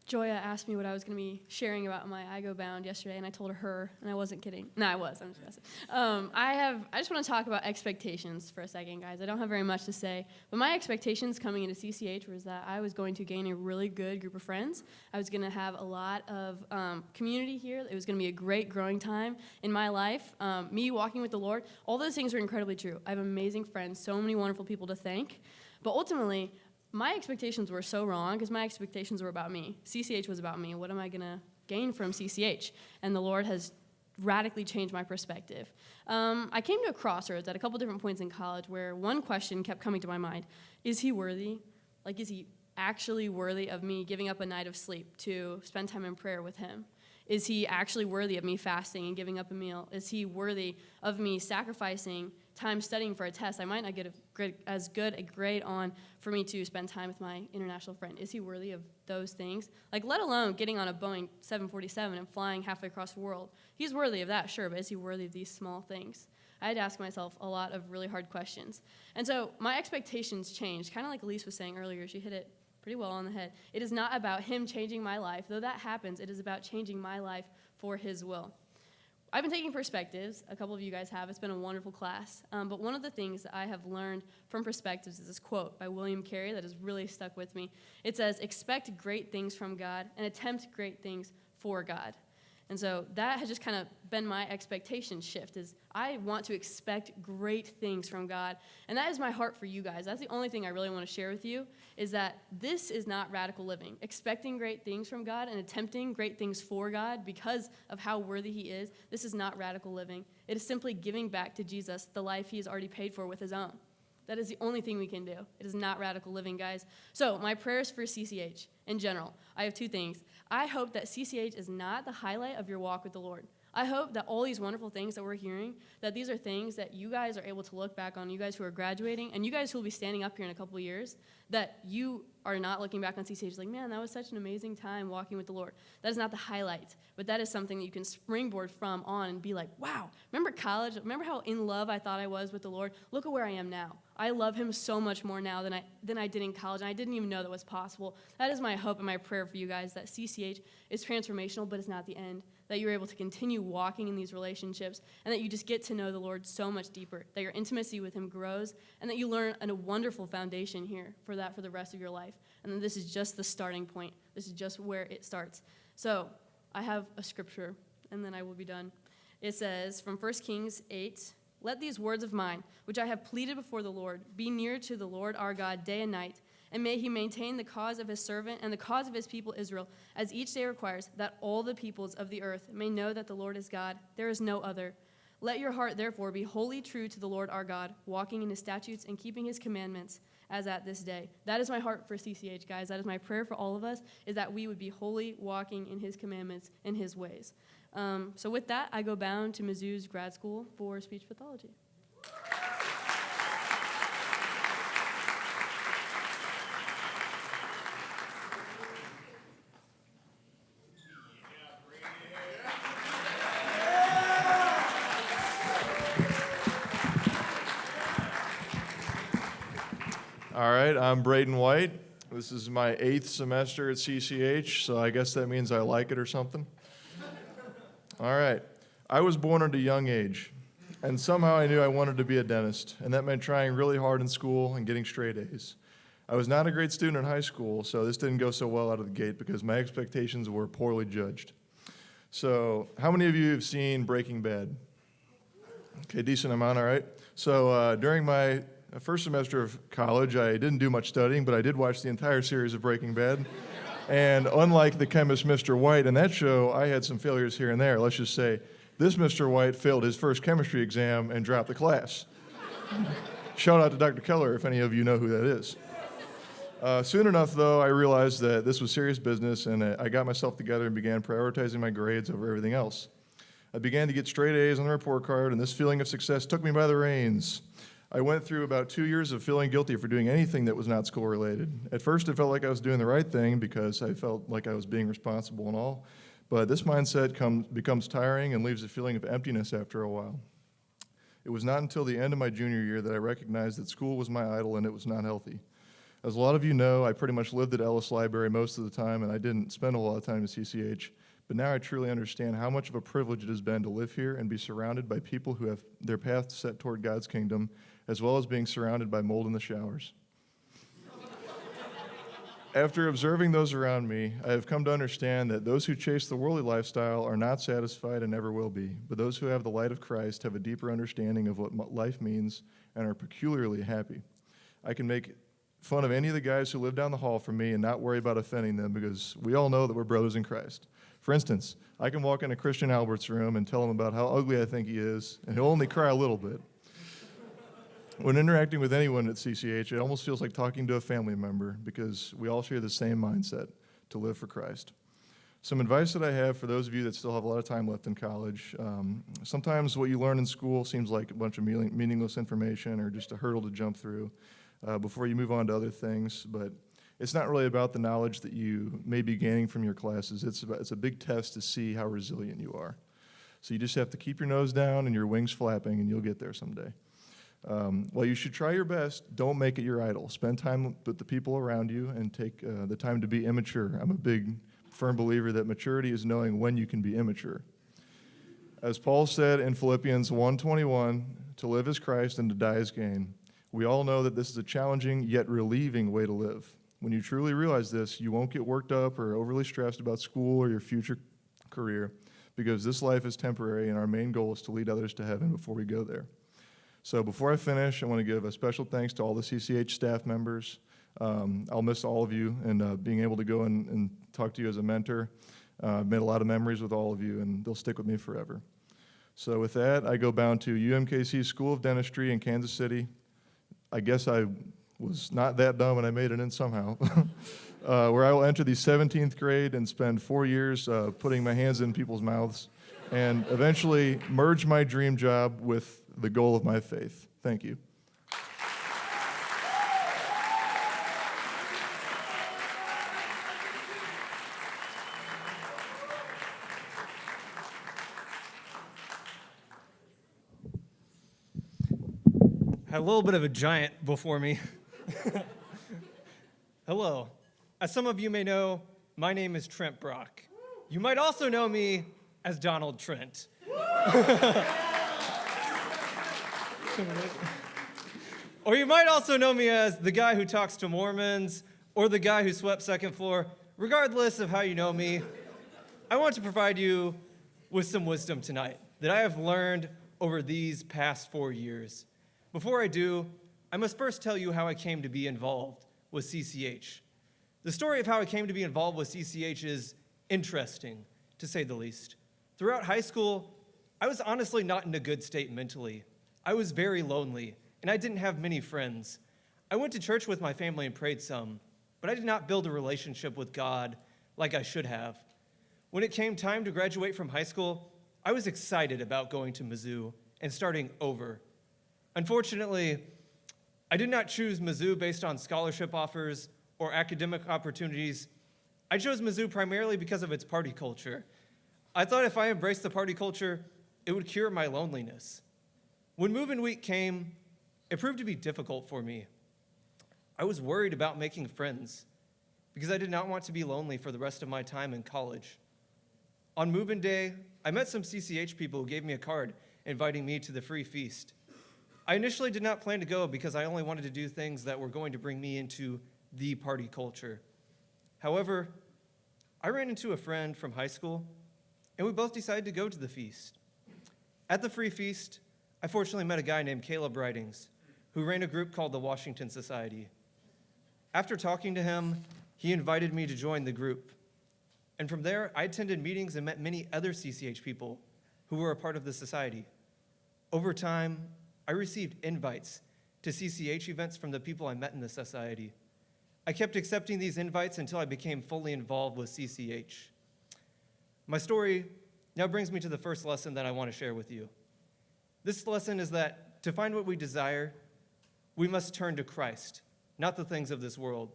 Joya asked me what I was going to be sharing about my I Go Bound yesterday, and I told her, and I wasn't kidding. No, I was. I'm just messing. I just want to talk about expectations for a second, guys. I don't have very much to say, but my expectations coming into CCH was that I was going to gain a really good group of friends. I was going to have a lot of community here. It was going to be a great growing time in my life. Me walking with the Lord, all those things are incredibly true. I have amazing friends, so many wonderful people to thank, but ultimately, my expectations were so wrong because my expectations were about me. CCH was about me. What am I going to gain from CCH? And the Lord has radically changed my perspective. I came to a crossroads at a couple different points in college where one question kept coming to my mind. Is he worthy? Like, is he actually worthy of me giving up a night of sleep to spend time in prayer with him? Is he actually worthy of me fasting and giving up a meal? Is he worthy of me sacrificing time studying for a test I might not get as good a grade on for me to spend time with my international friend? Is he worthy of those things? Like, let alone getting on a Boeing 747 and flying halfway across the world. He's worthy of that, sure, but is he worthy of these small things? I had to ask myself a lot of really hard questions. And so my expectations changed, kind of like Elise was saying earlier. She hit it pretty well on the head. It is not about him changing my life. Though that happens, it is about changing my life for his will. I've been taking perspectives. A couple of you guys have. It's been a wonderful class. But one of the things that I have learned from perspectives is this quote by William Carey that has really stuck with me. It says, "Expect great things from God and attempt great things for God." And so that has just kind of been my expectation shift, is I want to expect great things from God. And that is my heart for you guys. That's the only thing I really want to share with you, is that this is not radical living. Expecting great things from God and attempting great things for God because of how worthy he is, this is not radical living. It is simply giving back to Jesus the life he has already paid for with his own. That is the only thing we can do. It is not radical living, guys. So my prayers for CCH in general, I have two things. I hope that CCH is not the highlight of your walk with the Lord. I hope that all these wonderful things that we're hearing, that these are things that you guys are able to look back on, you guys who are graduating, and you guys who will be standing up here in a couple of years, that you are not looking back on CCH like, man, that was such an amazing time walking with the Lord. That is not the highlight, but that is something that you can springboard from on and be like, wow, remember college? Remember how in love I thought I was with the Lord? Look at where I am now. I love him so much more now than I did in college, and I didn't even know that was possible. That is my hope and my prayer for you guys, that CCH is transformational, but it's not the end, that you're able to continue walking in these relationships, and that you just get to know the Lord so much deeper, that your intimacy with him grows, and that you learn a wonderful foundation here for that for the rest of your life. And then this is just the starting point. This is just where it starts. So I have a scripture, and then I will be done. It says from 1 Kings 8, "Let these words of mine, which I have pleaded before the Lord, be near to the Lord our God day and night, and may he maintain the cause of his servant and the cause of his people Israel, as each day requires, that all the peoples of the earth may know that the Lord is God, there is no other. Let your heart therefore be wholly true to the Lord our God, walking in his statutes and keeping his commandments, as at this day." That is my heart for CCH, guys. That is my prayer for all of us, is that we would be wholly walking in his commandments and his ways. So with that, I go bound to Mizzou's grad school for speech pathology. All right, I'm Braden White. This is my 8th semester at CCH, so I guess that means I like it or something. All right, I was born at a young age, and somehow I knew I wanted to be a dentist, and that meant trying really hard in school and getting straight A's. I was not a great student in high school, so this didn't go so well out of the gate because my expectations were poorly judged. So how many of you have seen Breaking Bad? Okay, decent amount, all right. So during my first semester of college, I didn't do much studying, but I did watch the entire series of Breaking Bad. And unlike the chemist Mr. White in that show, I had some failures here and there. Let's just say this Mr. White failed his first chemistry exam and dropped the class. Shout out to Dr. Keller if any of you know who that is. Soon enough, though, I realized that this was serious business, and I got myself together and began prioritizing my grades over everything else. I began to get straight A's on the report card, and this feeling of success took me by the reins. I went through about 2 years of feeling guilty for doing anything that was not school related. At first, it felt like I was doing the right thing because I felt like I was being responsible and all, but this mindset becomes tiring and leaves a feeling of emptiness after a while. It was not until the end of my junior year that I recognized that school was my idol and it was not healthy. As a lot of you know, I pretty much lived at Ellis Library most of the time, and I didn't spend a lot of time at CCH. But now I truly understand how much of a privilege it has been to live here and be surrounded by people who have their path set toward God's kingdom, as well as being surrounded by mold in the showers. After observing those around me, I have come to understand that those who chase the worldly lifestyle are not satisfied and never will be, but those who have the light of Christ have a deeper understanding of what life means and are peculiarly happy. I can make fun of any of the guys who live down the hall from me and not worry about offending them because we all know that we're brothers in Christ. For instance, I can walk into Christian Albert's room and tell him about how ugly I think he is, and he'll only cry a little bit. When interacting with anyone at CCH, it almost feels like talking to a family member because we all share the same mindset, to live for Christ. Some advice that I have for those of you that still have a lot of time left in college, sometimes what you learn in school seems like a bunch of meaningless information or just a hurdle to jump through before you move on to other things, but it's not really about the knowledge that you may be gaining from your classes. It's a big test to see how resilient you are. So you just have to keep your nose down and your wings flapping, and you'll get there someday. While you should try your best, don't make it your idol. Spend time with the people around you and take the time to be immature. I'm a big, firm believer that maturity is knowing when you can be immature. As Paul said in Philippians 1:21, to live is Christ and to die is gain. We all know that this is a challenging yet relieving way to live. When you truly realize this, you won't get worked up or overly stressed about school or your future career because this life is temporary and our main goal is to lead others to heaven before we go there. So before I finish, I want to give a special thanks to all the CCH staff members. I'll miss all of you and being able to go and talk to you as a mentor. I've made a lot of memories with all of you, and they'll stick with me forever. So with that, I go bound to UMKC School of Dentistry in Kansas City. I guess I was not that dumb and I made it in somehow, where I will enter the 17th grade and spend 4 years putting my hands in people's mouths and eventually merge my dream job with the goal of my faith. Thank you. Had a little bit of a giant before me. Hello. As some of you may know, my name is Trent Brock. You might also know me as Donald Trent. Or you might also know me as the guy who talks to Mormons or the guy who swept second floor. Regardless of how you know me, I want to provide you with some wisdom tonight that I have learned over these past 4 years. Before I do, I must first tell you how I came to be involved with CCH. The story of how I came to be involved with CCH is interesting, to say the least. Throughout high school, I was honestly not in a good state mentally. I was very lonely, and I didn't have many friends. I went to church with my family and prayed some, but I did not build a relationship with God like I should have. When it came time to graduate from high school, I was excited about going to Mizzou and starting over. Unfortunately, I did not choose Mizzou based on scholarship offers or academic opportunities. I chose Mizzou primarily because of its party culture. I thought if I embraced the party culture, it would cure my loneliness. When move-in week came, it proved to be difficult for me. I was worried about making friends because I did not want to be lonely for the rest of my time in college. On move-in day, I met some CCH people who gave me a card inviting me to the free feast. I initially did not plan to go because I only wanted to do things that were going to bring me into the party culture. However, I ran into a friend from high school, and we both decided to go to the feast. At the free feast, I fortunately met a guy named Caleb Ridings, who ran a group called the Washington Society. After talking to him, he invited me to join the group. And from there, I attended meetings and met many other CCH people who were a part of the society. Over time, I received invites to CCH events from the people I met in the society. I kept accepting these invites until I became fully involved with CCH. My story now brings me to the first lesson that I want to share with you. This lesson is that to find what we desire, we must turn to Christ, not the things of this world.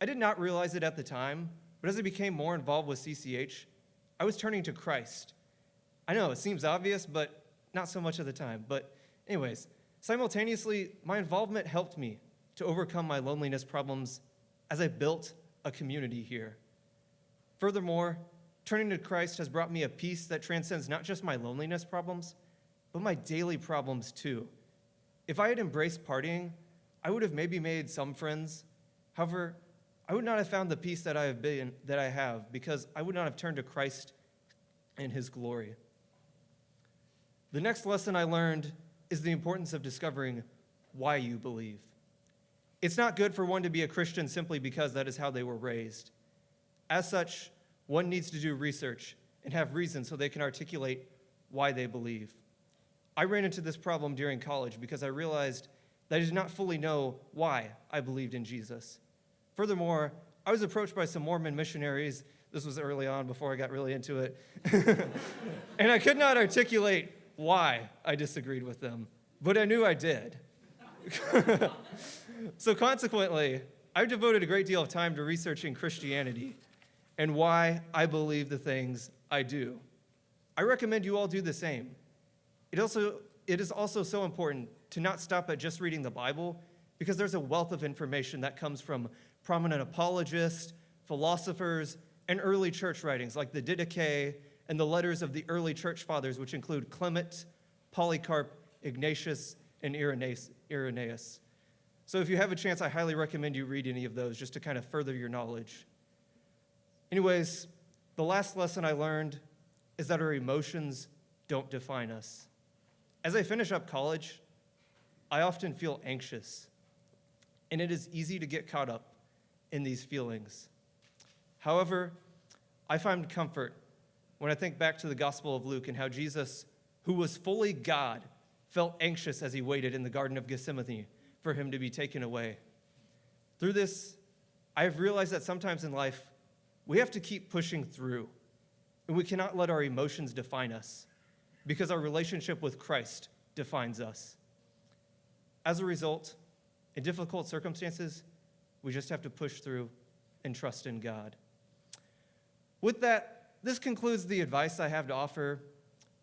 I did not realize it at the time, but as I became more involved with CCH, I was turning to Christ. I know it seems obvious, but not so much at the time. But anyways, simultaneously, my involvement helped me to overcome my loneliness problems as I built a community here. Furthermore, turning to Christ has brought me a peace that transcends not just my loneliness problems, but my daily problems too. If I had embraced partying, I would have maybe made some friends. However, I would not have found the peace that I have because I would not have turned to Christ and his glory. The next lesson I learned is the importance of discovering why you believe. It's not good for one to be a Christian simply because that is how they were raised. As such, one needs to do research and have reason so they can articulate why they believe. I ran into this problem during college because I realized that I did not fully know why I believed in Jesus. Furthermore, I was approached by some Mormon missionaries. This was early on before I got really into it. And I could not articulate why I disagreed with them, but I knew I did. So consequently, I've devoted a great deal of time to researching Christianity and why I believe the things I do. I recommend you all do the same. It is also so important to not stop at just reading the Bible because there's a wealth of information that comes from prominent apologists, philosophers, and early church writings like the Didache and the letters of the early church fathers, which include Clement, Polycarp, Ignatius, and Irenaeus. So if you have a chance, I highly recommend you read any of those just to kind of further your knowledge. Anyways, the last lesson I learned is that our emotions don't define us. As I finish up college, I often feel anxious, and it is easy to get caught up in these feelings. However, I find comfort when I think back to the Gospel of Luke and how Jesus, who was fully God, felt anxious as he waited in the Garden of Gethsemane for him to be taken away. Through this, I have realized that sometimes in life, we have to keep pushing through, and we cannot let our emotions define us because our relationship with Christ defines us. As a result, in difficult circumstances, we just have to push through and trust in God. With that, this concludes the advice I have to offer.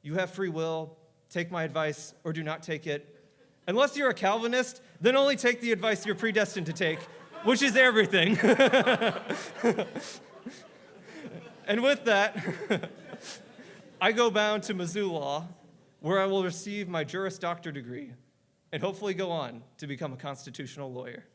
You have free will. Take my advice or do not take it. Unless you're a Calvinist, then only take the advice you're predestined to take, which is everything. And with that, I go bound to Mizzou Law, where I will receive my Juris Doctor degree and hopefully go on to become a constitutional lawyer.